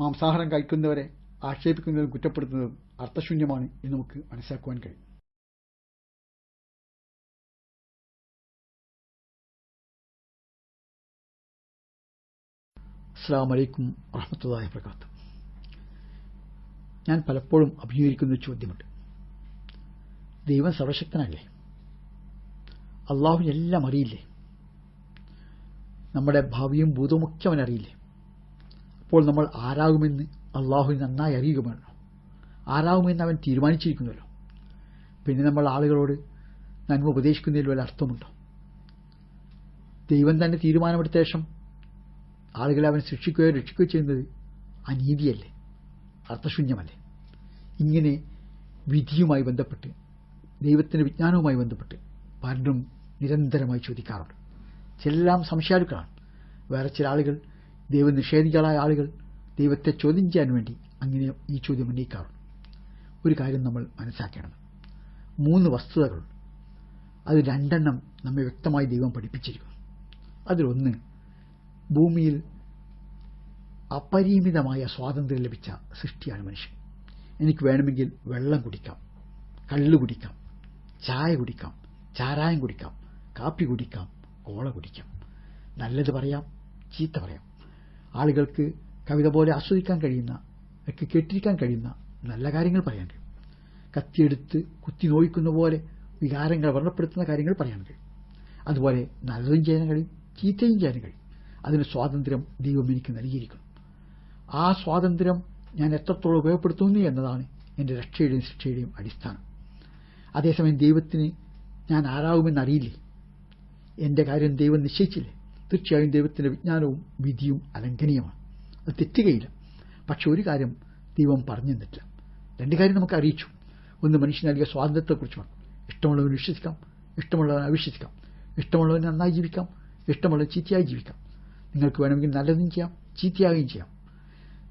മാംസാഹാരം കഴിക്കുന്നവരെ ആക്ഷേപിക്കുന്നതും കുറ്റപ്പെടുത്തുന്നതും അർത്ഥശൂന്യമാണ് എന്ന് നമുക്ക് മനസ്സിലാക്കുവാൻ കഴിയും. അസ്സലാമു അലൈക്കും വറഹ്മത്തുള്ളാഹി വബറകാതുഹു. ഞാൻ പലപ്പോഴും അഭിമുഖീകരിക്കുന്ന ഒരു ചോദ്യമുണ്ട്. ദൈവം സർവശക്തനല്ലേ? അള്ളാഹുവിനെല്ലാം അറിയില്ലേ? നമ്മുടെ ഭാവിയും ഭൂതവുമൊക്കെ അവൻ അറിയില്ലേ? അപ്പോൾ നമ്മൾ ആരാകുമെന്ന് അള്ളാഹുവിന് നന്നായി അറിയുകയാണല്ലോ. ആരാകുമെന്ന് അവൻ തീരുമാനിച്ചിരിക്കുന്നല്ലോ. പിന്നെ നമ്മൾ ആളുകളോട് നന്മ ഉപദേശിക്കുന്നതിൽ വല്ല അർത്ഥമുണ്ടോ? ദൈവം തന്നെ തീരുമാനമെടുത്ത ശേഷം ആളുകളെ അവൻ ശിക്ഷിക്കുകയോ രക്ഷിക്കുകയോ ചെയ്യുന്നത് അനീതിയല്ലേ? അർത്ഥശൂന്യമല്ലേ? ഇങ്ങനെ വിധിയുമായി ബന്ധപ്പെട്ട്, ദൈവത്തിൻ്റെ വിജ്ഞാനവുമായി ബന്ധപ്പെട്ട് പലരും നിരന്തരമായി ചോദിക്കാറുണ്ട്. ചിലെല്ലാം സംശയാലുക്കളാണ്. വേറെ ചില ആളുകൾ, ദൈവനിഷേധികളായ ആളുകൾ ദൈവത്തെ ചോദ്യം ചെയ്യാൻ വേണ്ടി അങ്ങനെ ഈ ചോദ്യം ഉന്നയിക്കാറുണ്ട്. ഒരു കാര്യം നമ്മൾ മനസ്സിലാക്കേണ്ടത്, 3 വസ്തുതകളുണ്ട്. അത് 2 നമ്മെ വ്യക്തമായി ദൈവം പഠിപ്പിച്ചിരിക്കുന്നു. അതിലൊന്ന്, ഭൂമിയിൽ അപരിമിതമായ സ്വാതന്ത്ര്യം ലഭിച്ച സൃഷ്ടിയാണ് മനുഷ്യൻ. എനിക്ക് വേണമെങ്കിൽ വെള്ളം കുടിക്കാം, കള്ള് കുടിക്കാം, ചായ കുടിക്കാം, ചാരായം കുടിക്കാം, കാപ്പി കുടിക്കാം, കോള കുടിക്കാം, നല്ലത് പറയാം, ചീത്ത പറയാം. ആളുകൾക്ക് കവിത പോലെ ആസ്വദിക്കാൻ കഴിയുന്ന, ഒക്കെ കേട്ടിരിക്കാൻ കഴിയുന്ന നല്ല കാര്യങ്ങൾ പറയാൻ കഴിയും. കത്തിയെടുത്ത് കുത്തി നോയിക്കുന്ന പോലെ വികാരങ്ങൾ വർണ്ണപ്പെടുത്തുന്ന കാര്യങ്ങൾ പറയാൻ കഴിയും. അതുപോലെ നല്ലതും ചെയ്യാൻ കഴിയും, ചീത്തയും ചെയ്യാൻ കഴിയും. അതിന് സ്വാതന്ത്ര്യം ദൈവം എനിക്ക് നൽകിയിരിക്കുന്നു. ആ സ്വാതന്ത്ര്യം ഞാൻ എത്രത്തോളം ഉപയോഗപ്പെടുത്തുന്നു എന്നതാണ് എൻ്റെ രക്ഷയുടെയും ശിക്ഷയുടെയും അടിസ്ഥാനം. അതേസമയം ദൈവത്തിന് ഞാൻ ആരാകുമെന്നറിയില്ലേ? എൻ്റെ കാര്യം ദൈവം നിശ്ചയിച്ചില്ലേ? തീർച്ചയായും ദൈവത്തിൻ്റെ വിജ്ഞാനവും വിധിയും അലംഘനീയമാണ്. അത് തെറ്റുകയില്ല. പക്ഷെ ഒരു കാര്യം ദൈവം പറഞ്ഞു തന്നിട്ടില്ല. 2 കാര്യം നമുക്ക് അറിയിച്ചു. ഒന്ന്, മനുഷ്യന് നൽകിയ സ്വാതന്ത്ര്യത്തെക്കുറിച്ചാണ്. ഇഷ്ടമുള്ളവന് വിശ്വസിക്കാം, ഇഷ്ടമുള്ളവന് അവിശ്വസിക്കാം, ഇഷ്ടമുള്ളവന് നന്നായി ജീവിക്കാം, ഇഷ്ടമുള്ളവൻ ചീത്തയായി ജീവിക്കാം. നിങ്ങൾക്ക് വേണമെങ്കിൽ നല്ലതും ചെയ്യാം, ചീത്തയാകുകയും ചെയ്യാം.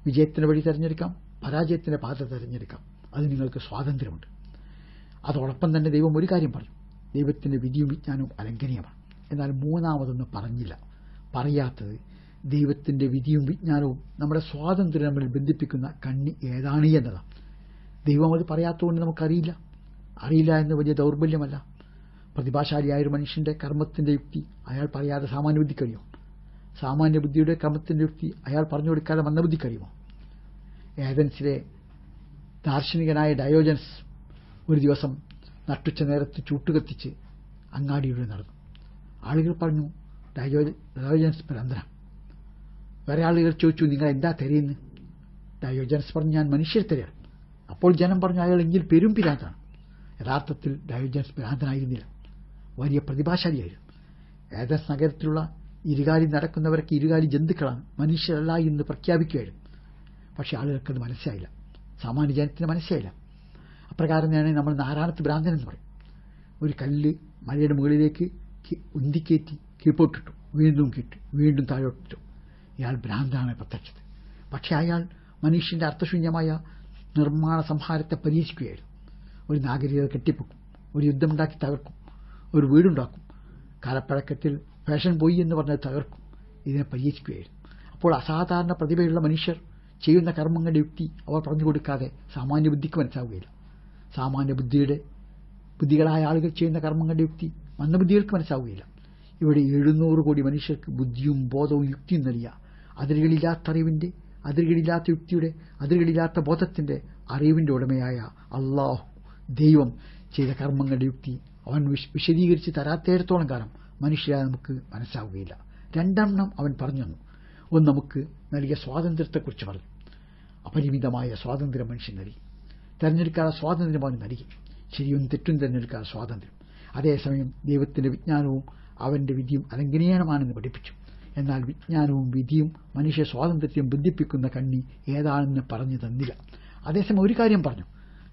വിജയത്തിൻ്റെ വഴി തിരഞ്ഞെടുക്കാം, പരാജയത്തിൻ്റെ പാത തിരഞ്ഞെടുക്കാം. അത് നിങ്ങൾക്ക് സ്വാതന്ത്ര്യമുണ്ട്. അതോടൊപ്പം തന്നെ ദൈവം ഒരു കാര്യം പറഞ്ഞു, ദൈവത്തിൻ്റെ വിധിയും വിജ്ഞാനവും അലംഘനീയമാണ്. എന്നാൽ 3-മതൊന്നും പറഞ്ഞില്ല. പറയാത്തത്, ദൈവത്തിൻ്റെ വിധിയും വിജ്ഞാനവും നമ്മുടെ സ്വാതന്ത്ര്യം തമ്മിൽ ബന്ധിപ്പിക്കുന്ന കണ്ണി ഏതാണ് എന്നതാണ്. ദൈവം അത് പറയാത്തതുകൊണ്ട് നമുക്കറിയില്ല. അറിയില്ല എന്ന് വലിയ ദൗർബല്യമല്ല. പ്രതിഭാശാലിയായൊരു മനുഷ്യൻ്റെ കർമ്മത്തിൻ്റെ യുക്തി അയാൾ പറയാതെ സാമാന്യ ബുദ്ധി കഴിയുമോ? സാമാന്യ ബുദ്ധിയുടെ കർമ്മത്തിൻ്റെ യുക്തി അയാൾ പറഞ്ഞു കൊടുക്കാതെ മന്ദബുദ്ധി കഴിയുമോ? ഏഥൻസിലെ ദാർശനികനായ ഡയോജൻസ് ഒരു ദിവസം നട്ടുച്ച നേരത്ത് ചൂട്ടുകത്തിച്ച് അങ്ങാടിയിലൂടെ നടന്നു. ആളുകൾ പറഞ്ഞു, ഡയോജൻസ് ഭ്രാന്തനാണ്. വേറെ ആളുകൾ ചോദിച്ചു, നിങ്ങൾ എന്താ തിരയുന്നത്? ഡയോജൻസ് പറഞ്ഞു, ഞാൻ മനുഷ്യരെ തിരയാണ്. അപ്പോൾ ജനം പറഞ്ഞു, അയാൾ എങ്കിൽ പെരും ഭ്രാന്താണ്. യഥാർത്ഥത്തിൽ ഡയോജൻസ് ഭ്രാന്തനായിരുന്നില്ല, വലിയ പ്രതിഭാശാലിയായിരുന്നു. ഏഥൻസ് നഗരത്തിലുള്ള ഇരുകാലി നടക്കുന്നവരൊക്കെ ഇരുകാലി ജന്തുക്കളാണ്, മനുഷ്യരല്ല എന്ന് പ്രഖ്യാപിക്കുകയായിരുന്നു. പക്ഷേ ആളുകൾക്കത് മനസ്സിലായില്ല, സാമാന്യ ജനത്തിന് മനസ്സിലായില്ല. അപ്രകാരം തന്നെ നമ്മൾ നാരായണത്ത് ഭ്രാന്തൻ എന്ന് പറയും. ഒരു കല്ല് മലയുടെ മുകളിലേക്ക് ഉന്തിക്കയറ്റി കീഴ്പോട്ടിട്ടു, വീണ്ടും കിട്ടി, വീണ്ടും താഴോട്ടിട്ടു. ഇയാൾ ഭ്രാന്താണ് പ്രത്യക്ഷത്തിൽ. പക്ഷെ അയാൾ മനുഷ്യൻ്റെ അർത്ഥശൂന്യമായ നിർമ്മാണ സംഹാരത്തെ പരീക്ഷിക്കുകയായിരുന്നു. ഒരു നാഗരികത കെട്ടിപ്പൊക്കും, ഒരു യുദ്ധമുണ്ടാക്കി തകർക്കും, ഒരു വീടുണ്ടാക്കും, കാലപ്പഴക്കത്തിൽ ഫാഷൻ പോയി എന്ന് പറഞ്ഞത് തകർക്കും. ഇതിനെ പരീക്ഷിക്കുകയായിരുന്നു. അപ്പോൾ അസാധാരണ പ്രതിഭയുള്ള മനുഷ്യർ ചെയ്യുന്ന കർമ്മങ്ങളുടെ യുക്തി അവർ പറഞ്ഞു കൊടുക്കാതെ സാമാന്യ ബുദ്ധിക്ക് മനസ്സിലാവുകയില്ല. സാമാന്യ ബുദ്ധികളായ ആളുകൾ ചെയ്യുന്ന കർമ്മങ്ങളുടെ യുക്തി മന്ദബുദ്ധികൾക്ക് മനസ്സിലാവുകയില്ല. ഇവിടെ 700 കോടി മനുഷ്യർക്ക് ബുദ്ധിയും ബോധവും യുക്തിയും നൽകിയ, അതിരുകളില്ലാത്ത അറിവിൻ്റെ, അതിരുകളില്ലാത്ത യുക്തിയുടെ, അതിരുകളില്ലാത്ത ബോധത്തിൻ്റെ, അറിവിൻ്റെ ഉടമയായ അള്ളാഹു ദൈവം ചെയ്ത കർമ്മങ്ങളുടെ യുക്തി അവൻ വിശദീകരിച്ച് തരാത്തേടത്തോളം കാലം മനുഷ്യരായ നമുക്ക് മനസ്സിലാവുകയില്ല. 2 അവൻ പറഞ്ഞു തന്നു. ഒന്ന്, നമുക്ക് നൽകിയ സ്വാതന്ത്ര്യത്തെക്കുറിച്ച് പറഞ്ഞു. അപരിമിതമായ സ്വാതന്ത്ര്യം മനുഷ്യൻ നൽകി. തിരഞ്ഞെടുക്കാതെ സ്വാതന്ത്ര്യം അവൻ നൽകി. ശരിയും തെറ്റും തിരഞ്ഞെടുക്കാതെ സ്വാതന്ത്ര്യം. അതേസമയം ദൈവത്തിൻ്റെ വിജ്ഞാനവും അവൻ്റെ വിധിയും അലംഘനീയമാണെന്ന് പഠിപ്പിച്ചു. എന്നാൽ വിജ്ഞാനവും വിധിയും മനുഷ്യ സ്വാതന്ത്ര്യത്തെയും ബന്ധിപ്പിക്കുന്ന കണ്ണി ഏതാണെന്ന് പറഞ്ഞു തന്നില്ല. അതേസമയം ഒരു കാര്യം പറഞ്ഞു,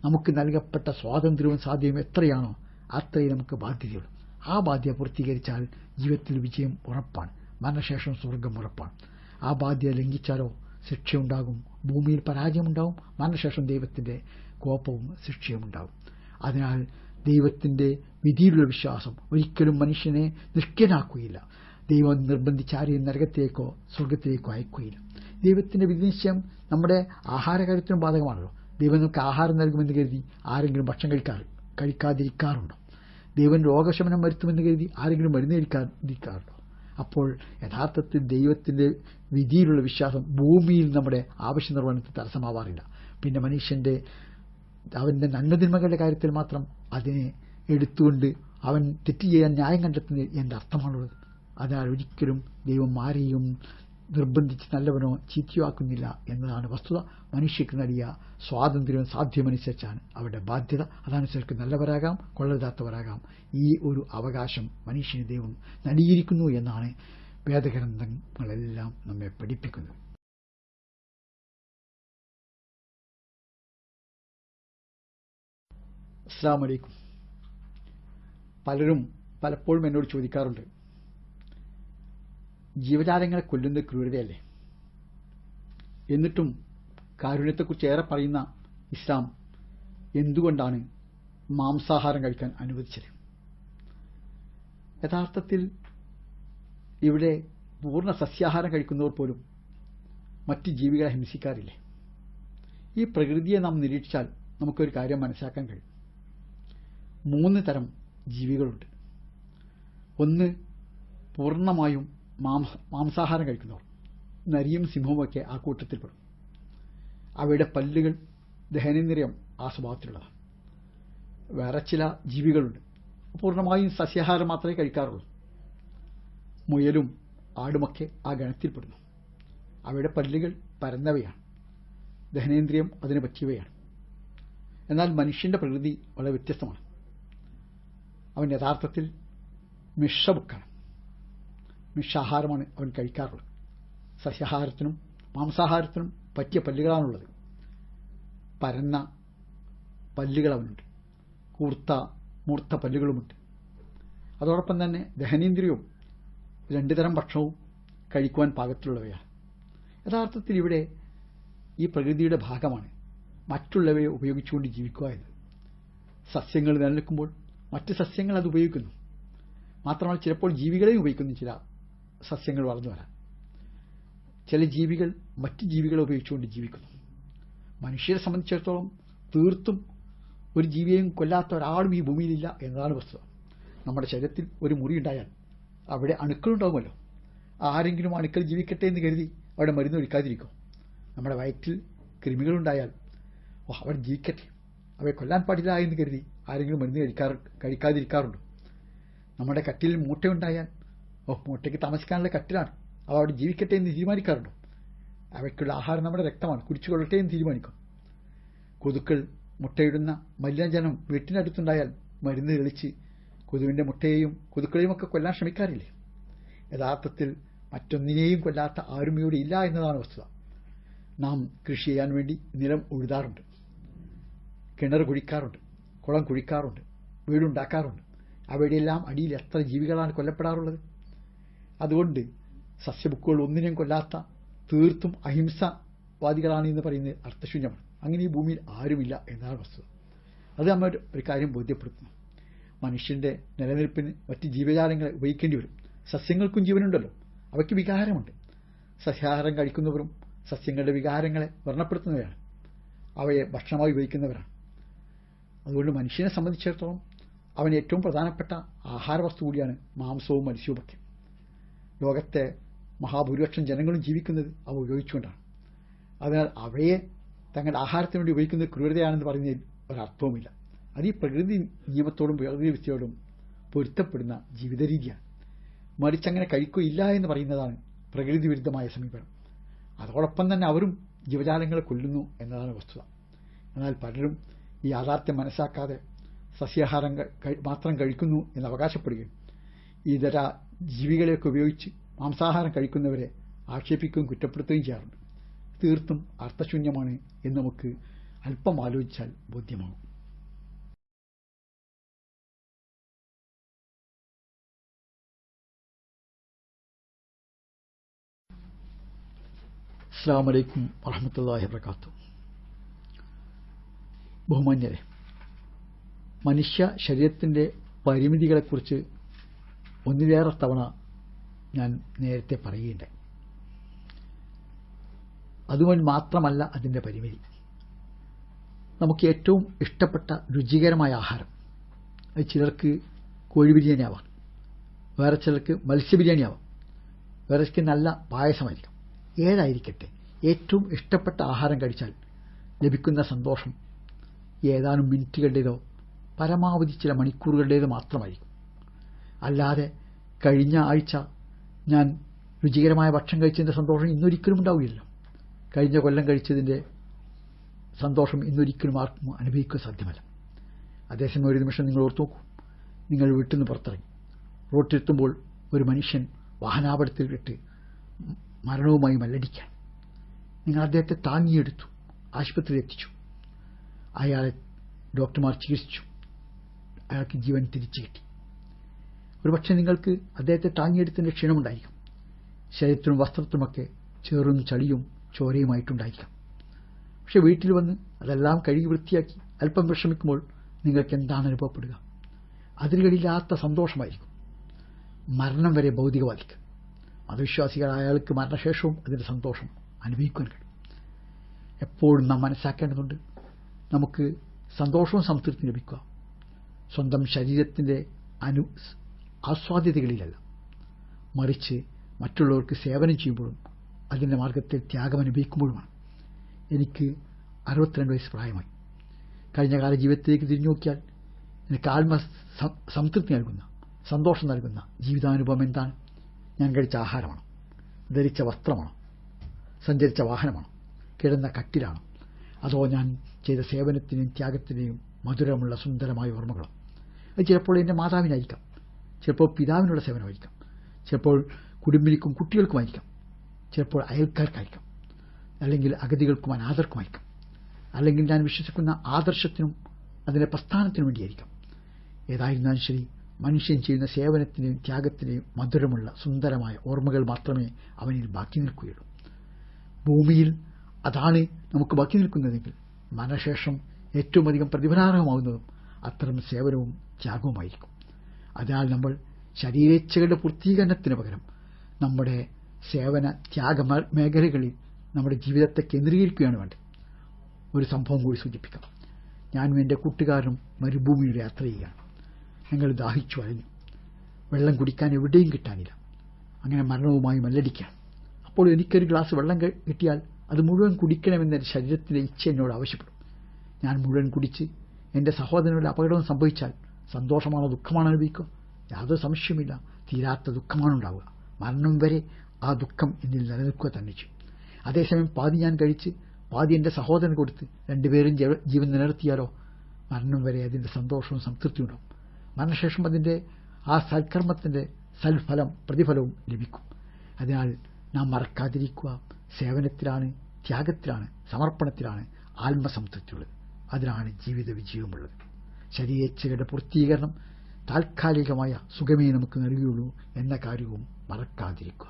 നമുക്ക് നൽകപ്പെട്ട സ്വാതന്ത്ര്യവും സാധ്യതയും എത്രയാണോ അത്രയും നമുക്ക് ബാധ്യതയുള്ളൂ. ആ ബാധ്യത പൂർത്തീകരിച്ചാൽ ജീവിതത്തിൽ വിജയം ഉറപ്പാണ്, മരണശേഷം സ്വർഗം ഉറപ്പാണ്. ആ ബാധ്യത ലംഘിച്ചാലോ ശിക്ഷയുണ്ടാകും, ഭൂമിയിൽ പരാജയമുണ്ടാകും, മരണശേഷം ദൈവത്തിൻ്റെ കോപവും ശിക്ഷയും ഉണ്ടാകും. അതിനാൽ ദൈവത്തിൻ്റെ വിധിയിലുള്ള വിശ്വാസം ഒരിക്കലും മനുഷ്യനെ നിഷ്ക്രിയനാക്കുകയില്ല. ദൈവം നിർബന്ധിച്ച് ആരെയും നരകത്തിലേക്കോ സ്വർഗത്തിലേക്കോ അയക്കുകയില്ല. ദൈവത്തിൻ്റെ വിധിനിശ്ചയം നമ്മുടെ ആഹാരകാര്യത്തിനും ബാധകമാണല്ലോ. ദൈവം നമുക്ക് ആഹാരം നൽകുമെന്ന് കരുതി ആരെങ്കിലും ഭക്ഷണം കഴിക്കാതിരിക്കാറുണ്ടോ? ദൈവം രോഗശമനം വരുത്തുമെന്ന് കരുതി ആരെങ്കിലും മരുന്ന് കഴിക്കാതിരിക്കാറുണ്ടോ? അപ്പോൾ യഥാർത്ഥത്തിൽ ദൈവത്തിൻ്റെ വിധിയിലുള്ള വിശ്വാസം ഭൂമിയിൽ നമ്മുടെ ആവശ്യ നിർവഹണത്തിന് തടസ്സമാവാറില്ല. പിന്നെ മനുഷ്യൻ്റെ അവന്റെ നന്മതിന്മകളുടെ കാര്യത്തിൽ മാത്രം അതിനെ എടുത്തുകൊണ്ട് അവൻ തെറ്റ് ചെയ്യാൻ ന്യായം കണ്ടെത്തുന്നത് എന്റെ അർത്ഥമാണുള്ളത്. അതിനാൽ ഒരിക്കലും ദൈവം ആരെയും നിർബന്ധിച്ച് നല്ലവനോ ചീത്തയാക്കുന്നില്ല എന്നതാണ് വസ്തുത. മനുഷ്യർക്ക് നൽകിയ സ്വാതന്ത്ര്യവും സാധ്യമനുസരിച്ചാണ് അവരുടെ ബാധ്യത. അതനുസരിച്ച് നല്ലവരാകാം, കൊള്ളരുതാത്തവരാകാം. ഈ ഒരു അവകാശം മനുഷ്യന് ദൈവം നൽകിയിരിക്കുന്നു എന്നാണ് വേദഗ്രന്ഥങ്ങളെല്ലാം നമ്മെ പഠിപ്പിക്കുന്നത്. അസ്സലാമു അലൈക്കും. പലരും പലപ്പോഴും എന്നോട് ചോദിക്കാറുണ്ട്, ജീവജാലങ്ങളെ കൊല്ലുന്നത് ക്രൂരതയല്ലേ? എന്നിട്ടും കാരുണ്യത്തെക്കുറിച്ച് ഏറെ പറയുന്ന ഇസ്ലാം എന്തുകൊണ്ടാണ് മാംസാഹാരം കഴിക്കാൻ അനുവദിച്ചത്? യഥാർത്ഥത്തിൽ ഇവിടെ പൂർണ്ണ സസ്യാഹാരം കഴിക്കുന്നവർ പോലും മറ്റ് ജീവികളെ ഹിംസിക്കാറില്ലേ? ഈ പ്രകൃതിയെ നാം നിരീക്ഷിച്ചാൽ നമുക്കൊരു കാര്യം മനസ്സിലാക്കാൻ കഴിയും. 3 തരം ജീവികളുണ്ട്. ഒന്ന്, പൂർണ്ണമായും മാംസാഹാരം കഴിക്കുന്നവർ. നരിയും സിംഹവുമൊക്കെ ആ കൂട്ടത്തിൽപ്പെടും. അവയുടെ പല്ലുകൾ, ദഹനേന്ദ്രിയം ആ സ്വഭാവത്തിലുള്ളതാണ്. വേറെ ചില ജീവികളുണ്ട്, പൂർണ്ണമായും സസ്യാഹാരം മാത്രമേ കഴിക്കാറുള്ളൂ. മുയലും ആടുമൊക്കെ ആ ഗണത്തിൽപ്പെടുന്നു. അവയുടെ പല്ലുകൾ പരന്നവയാണ്, ദഹനേന്ദ്രിയം അതിന് പറ്റിയവയാണ്. എന്നാൽ മനുഷ്യന്റെ പ്രകൃതി വളരെ വ്യത്യസ്തമാണ്. അവൻ യഥാർത്ഥത്തിൽ മിശ്രബുക്കാണ്. മിശ്രാഹാരമാണ് അവൻ കഴിക്കാറുള്ളത്. സസ്യാഹാരത്തിനും മാംസാഹാരത്തിനും പറ്റിയ പല്ലുകളാണുള്ളത്. പരന്ന പല്ലുകൾ അവനുണ്ട്, മൂർത്ത പല്ലുകളുമുണ്ട്. അതോടൊപ്പം തന്നെ ദഹനേന്ദ്രിയവും 2 തരം ഭക്ഷണവും കഴിക്കുവാൻ പാകത്തിലുള്ളവയാണ്. യഥാർത്ഥത്തിൽ ഇവിടെ ഈ പ്രകൃതിയുടെ ഭാഗമാണ് മറ്റുള്ളവയെ ഉപയോഗിച്ചുകൊണ്ട് ജീവിക്കുക എന്നത്. സസ്യങ്ങൾ നിലനിൽക്കുമ്പോൾ മറ്റ് സസ്യങ്ങൾ അത് ഉപയോഗിക്കുന്നു. മാത്രമല്ല ചിലപ്പോൾ ജീവികളെയും ഉപയോഗിക്കുന്നു. ചില സസ്യങ്ങൾ വളർന്നു വരാൻ ചില ജീവികൾ മറ്റ് ജീവികളെ ഉപയോഗിച്ചുകൊണ്ട് ജീവിക്കുന്നു. മനുഷ്യരെ സംബന്ധിച്ചിടത്തോളം തീർത്തും ഒരു ജീവിയെയും കൊല്ലാത്ത ഒരാളും ഈ ഭൂമിയിലില്ല എന്നതാണ് വസ്തുത. നമ്മുടെ ശരീരത്തിൽ ഒരു മുറി ഉണ്ടായാൽ അവിടെ അണുക്കളുണ്ടാകുമല്ലോ. ആരെങ്കിലും അണുക്കൾ ജീവിക്കട്ടെ എന്ന് കരുതി അവിടെ മരുന്ന് ഒഴിക്കാതിരിക്കും. നമ്മുടെ വയറ്റിൽ കൃമികളുണ്ടായാൽ അവിടെ ജീവിക്കട്ടെ, അവയെ കൊല്ലാൻ പാടില്ല എന്ന് കരുതി ആരെങ്കിലും മരുന്ന് കഴിക്കാതിരിക്കാറുണ്ട്. നമ്മുടെ കട്ടിലിൽ മൂട്ടയുണ്ടായാൽ മൂട്ടയ്ക്ക് താമസിക്കാനുള്ള കട്ടിലാണ്, അവ അവിടെ ജീവിക്കട്ടെ എന്ന് തീരുമാനിക്കാറുണ്ടോ? അവയ്ക്കുള്ള ആഹാരം നമ്മുടെ രക്തമാണ്, കുടിച്ചുകൊള്ളട്ടെ എന്ന് തീരുമാനിക്കും. കൊതുക്കൾ മുട്ടയിടുന്ന മലിനജലം വീട്ടിനടുത്തുണ്ടായാൽ മരുന്ന് തെളിച്ച് കൊതുവിന്റെ മുട്ടയെയും കൊതുക്കളെയും ഒക്കെ കൊല്ലാൻ ശ്രമിക്കാറില്ലേ? യഥാർത്ഥത്തിൽ മറ്റൊന്നിനെയും കൊല്ലാത്ത ആരും ഇവിടെ ഇല്ല എന്നതാണ് വസ്തുത. നാം കൃഷി ചെയ്യാൻ വേണ്ടി നിലം ഉഴുതാറുണ്ട്, കിണർ കുഴിക്കാറുണ്ട്, കുളം കുഴിക്കാറുണ്ട്, വീടുണ്ടാക്കാറുണ്ട്. അവിടെയെല്ലാം അടിയിൽ എത്ര ജീവികളാണ് കൊല്ലപ്പെടാറുള്ളത്? അതുകൊണ്ട് സസ്യബുക്കുകൾ ഒന്നിനെയും കൊല്ലാത്ത തീർത്തും അഹിംസവാദികളാണ് എന്ന് പറയുന്നത് അർത്ഥശൂന്യമാണ്. അങ്ങനെ ഈ ഭൂമിയിൽ ആരുമില്ല എന്നാണ് വസ്തുത. അത് നമ്മൾ ഒരു കാര്യം ബോധ്യപ്പെടുത്തുന്നു. മനുഷ്യന്റെ നിലനിൽപ്പിന് മറ്റ് ജീവജാലങ്ങളെ ഉപയോഗിക്കേണ്ടി വരും. സസ്യങ്ങൾക്കും ജീവനുണ്ടല്ലോ, അവയ്ക്ക് വികാരമുണ്ട്. സസ്യാഹാരം കഴിക്കുന്നവരും സസ്യങ്ങളുടെ വികാരങ്ങളെ വർണ്ണപ്പെടുത്തുന്നവരാണ്, അവയെ ഭക്ഷണമായി ഉപയോഗിക്കുന്നവരാണ്. അതുകൊണ്ട് മനുഷ്യനെ സംബന്ധിച്ചിടത്തോളം അവൻ ഏറ്റവും പ്രധാനപ്പെട്ട ആഹാരവസ്തു കൂടിയാണ് മാംസവും മത്സ്യവുമൊക്കെ. ലോകത്തെ മഹാഭൂരിപക്ഷം ജനങ്ങളും ജീവിക്കുന്നത് അവ ഉപയോഗിച്ചുകൊണ്ടാണ്. അതിനാൽ അവയെ തങ്ങളുടെ ആഹാരത്തിന് വേണ്ടി ഉപയോഗിക്കുന്നത് ക്രൂരതയാണെന്ന് പറയുന്നതിൽ ഒരർത്ഥവുമില്ല. അത് ഈ പ്രകൃതി നിയമത്തോടും പ്രകൃതി വ്യവസ്ഥയോടും പൊരുത്തപ്പെടുന്ന ജീവിത രീതിയാണ്. മറിച്ചങ്ങനെ കഴിക്കുകയില്ല എന്ന് പറയുന്നതാണ് പ്രകൃതി വിരുദ്ധമായ സമീപനം. അതോടൊപ്പം തന്നെ അവരും ജീവജാലങ്ങളെ കൊല്ലുന്നു എന്നതാണ് വസ്തുത. എന്നാൽ പലരും ഈ യാഥാർത്ഥ്യം മനസ്സിലാക്കാതെ സസ്യാഹാരം മാത്രം കഴിക്കുന്നു എന്ന് അവകാശപ്പെടുകയും ഇതര ജീവികളെയൊക്കെ ഉപയോഗിച്ച് മാംസാഹാരം കഴിക്കുന്നവരെ ആക്ഷേപിക്കുകയും കുറ്റപ്പെടുത്തുകയും ചെയ്യാറുണ്ട്. തീർത്തും അർത്ഥശൂന്യമാണ് എന്ന് നമുക്ക് അല്പം ആലോചിച്ചാൽ ബോധ്യമാകും. അസ്സലാമു അലൈക്കും വറഹ്മത്തുള്ളാഹി വബറകാതുഹു. ബഹുമാന്യരെ, മനുഷ്യ ശരീരത്തിന്റെ പരിമിതികളെക്കുറിച്ച് ഒന്നിലേറെ തവണ ഞാൻ നേരത്തെ പറയുകയുണ്ടായി. അതുകൊണ്ട് മാത്രമല്ല അതിന്റെ പരിമിതി. നമുക്ക് ഏറ്റവും ഇഷ്ടപ്പെട്ട രുചികരമായ ആഹാരം, അത് ചിലർക്ക് കോഴി ബിരിയാണി ആവാം, വേറെ ചിലർക്ക് മത്സ്യ ബിരിയാണി ആവാം, വേറെ ചിലർക്ക് നല്ല പായസമായിരിക്കും. ഏതായിരിക്കട്ടെ, ഏറ്റവും ഇഷ്ടപ്പെട്ട ആഹാരം കഴിച്ചാൽ ലഭിക്കുന്ന സന്തോഷം ഏതാനും മിനിറ്റുകളുടേതോ പരമാവധി ചില മണിക്കൂറുകളുടേതോ മാത്രമായിരിക്കും. അല്ലാതെ കഴിഞ്ഞ ആഴ്ച ഞാൻ രുചികരമായ ഭക്ഷണം കഴിച്ചതിൻ്റെ സന്തോഷം ഇന്നൊരിക്കലും ഉണ്ടാവുകയില്ല. കഴിഞ്ഞ കൊല്ലം കഴിച്ചതിൻ്റെ സന്തോഷം ഇന്നൊരിക്കലും ആർക്കും അനുഭവിക്കാൻ സാധ്യമല്ല. അതേസമയം ഒരു നിമിഷം നിങ്ങൾ ഓർത്തു നോക്കൂ. നിങ്ങൾ വീട്ടിൽ നിന്ന് പുറത്തിറങ്ങി റോട്ടിലെത്തുമ്പോൾ ഒരു മനുഷ്യൻ വാഹനാപകടത്തിൽപ്പെട്ട് മരണവുമായി മല്ലടിക്കാൻ. നിങ്ങൾ അദ്ദേഹത്തെ താങ്ങിയെടുത്തു, ആശുപത്രിയിൽ എത്തിച്ചു, അയാളെ ഡോക്ടർമാർ ചികിത്സിച്ചു, അയാൾക്ക് ജീവൻ തിരിച്ചു കിട്ടി. ഒരുപക്ഷെ നിങ്ങൾക്ക് അദ്ദേഹത്തെ താങ്ങിയെടുത്തതിൻ്റെ ക്ഷീണമുണ്ടായിരിക്കും. ശരീരത്തിനും വസ്ത്രത്തിനുമൊക്കെ ചേറും ചളിയും ചോരയുമായിട്ടുണ്ടായിരിക്കാം. പക്ഷെ വീട്ടിൽ വന്ന് അതെല്ലാം കഴുകി വൃത്തിയാക്കി അല്പം വിശ്രമിക്കുമ്പോൾ നിങ്ങൾക്ക് എന്താണ് അനുഭവപ്പെടുക? അതിരുകളില്ലാത്ത സന്തോഷമായിരിക്കും. മരണം വരെ ഭൗതികവാദിക്കും. മതവിശ്വാസികളായ അയാൾക്ക് മരണശേഷവും അതിൻ്റെ സന്തോഷം അനുഭവിക്കാൻ കഴിയും. എപ്പോഴും നാം മനസ്സിലാക്കേണ്ടതുണ്ട്, നമുക്ക് സന്തോഷവും സംതൃപ്തി ലഭിക്കുക സ്വന്തം ശരീരത്തിൻ്റെ ആസ്വാദ്യതകളിലല്ല, മറിച്ച് മറ്റുള്ളവർക്ക് സേവനം ചെയ്യുമ്പോഴും അതിൻ്റെ മാർഗത്തിൽ ത്യാഗം അനുഭവിക്കുമ്പോഴുമാണ്. എനിക്ക് 62 വയസ്സ് പ്രായമായി. കഴിഞ്ഞ കാല ജീവിതത്തിലേക്ക് തിരിഞ്ഞു നോക്കിയാൽ എനിക്ക് സംതൃപ്തി നൽകുന്ന, സന്തോഷം നൽകുന്ന ജീവിതാനുഭവം എന്താണ്? ഞാൻ കഴിച്ച ആഹാരമാണോ? ധരിച്ച വസ്ത്രമാണോ? സഞ്ചരിച്ച വാഹനമാണോ? കിടന്ന കട്ടിലാണോ? അതോ ഞാൻ ചെയ്ത സേവനത്തിനെയും ത്യാഗത്തിനെയും മധുരമുള്ള സുന്ദരമായ ഓർമ്മകളോ? അത് ചിലപ്പോൾ എൻ്റെ മാതാവിനായിരിക്കാം, ചിലപ്പോൾ പിതാവിനുള്ള സേവനമായിരിക്കാം, ചിലപ്പോൾ കുടുംബിനിക്കും കുട്ടികൾക്കുമായിരിക്കാം, ചിലപ്പോൾ അയൽക്കാർക്കായിരിക്കാം, അല്ലെങ്കിൽ അഗതികൾക്കും അനാഥർക്കുമായിരിക്കാം, അല്ലെങ്കിൽ ഞാൻ വിശ്വസിക്കുന്ന ആദർശത്തിനും അതിൻ്റെ പ്രസ്ഥാനത്തിനും വേണ്ടിയായിരിക്കാം. ഏതായിരുന്നാലും ശരി, മനുഷ്യൻ ചെയ്യുന്ന സേവനത്തിനെയും ത്യാഗത്തിനെയും മധുരമുള്ള സുന്ദരമായ ഓർമ്മകൾ മാത്രമേ അവനിൽ ബാക്കി നിൽക്കുകയുള്ളൂ. ഭൂമിയിൽ അതാണ് നമുക്ക് ബാക്കി നിൽക്കുന്നതെങ്കിൽ മരണശേഷം ഏറ്റവും അധികം പ്രതിഫലാർഹമാവുന്നതും അത്തരം സേവനവും ത്യാഗവുമായിരിക്കും. അതിനാൽ നമ്മൾ ശരീരേച്ഛകളുടെ പൂർത്തീകരണത്തിന് പകരം നമ്മുടെ സേവന ത്യാഗ മേഖലകളിൽ നമ്മുടെ ജീവിതത്തെ കേന്ദ്രീകരിക്കുകയാണ് വേണ്ടത്. ഒരു സംഭവം കൂടി സൂചിപ്പിക്കാം. ഞാനും എൻ്റെ കൂട്ടുകാരനും മരുഭൂമിയുടെ യാത്ര ചെയ്യുകയാണ്. ഞങ്ങൾ ദാഹിച്ചു അലഞ്ഞു. വെള്ളം കുടിക്കാൻ എവിടെയും കിട്ടാനില്ല. അങ്ങനെ മരണവുമായി മല്ലടിക്കുകയാണ്. അപ്പോൾ എനിക്കൊരു ഗ്ലാസ് വെള്ളം കിട്ടിയാൽ അത് മുഴുവൻ കുടിക്കണമെന്ന ശരീരത്തിൻ്റെ ഇച്ഛ എന്നോട് ആവശ്യപ്പെടും. ഞാൻ മുഴുവൻ കുടിച്ച് എൻ്റെ സഹോദരനുള്ള അപകടം സംഭവിച്ചാൽ സന്തോഷമാണോ ദുഃഖമാണോ അനുഭവിക്കുക? യാതൊരു സംശയമില്ല, തീരാത്ത ദുഃഖമാണ് ഉണ്ടാവുക. മരണം വരെ ആ ദുഃഖം എന്നിൽ നിലനിൽക്കുക തന്നെ ചെയ്യും. അതേസമയം പാതി ഞാൻ കഴിച്ച് പാതി എൻ്റെ സഹോദരൻ കൊടുത്ത് രണ്ടുപേരും ജീവൻ നിലനിർത്തിയാലോ മരണം വരെ അതിൻ്റെ സന്തോഷവും സംതൃപ്തിയും ഉണ്ടാവും. മരണശേഷം അതിൻ്റെ ആ സൽക്കർമ്മത്തിൻ്റെ പ്രതിഫലവും ലഭിക്കും. അതിനാൽ നാം മറക്കാതിരിക്കുക, സേവനത്തിലാണ്, ത്യാഗത്തിലാണ്, സമർപ്പണത്തിലാണ് ആത്മസംതൃപ്തിയുള്ളത്. അതിലാണ് ജീവിത വിജയവുമുള്ളത്. ശരീരേച്ഛകളുടെ പൂർത്തീകരണം താൽക്കാലികമായ സുഖമേ നമുക്ക് നൽകുകയുള്ളൂ എന്ന കാര്യവും മറക്കാതിരിക്കുക.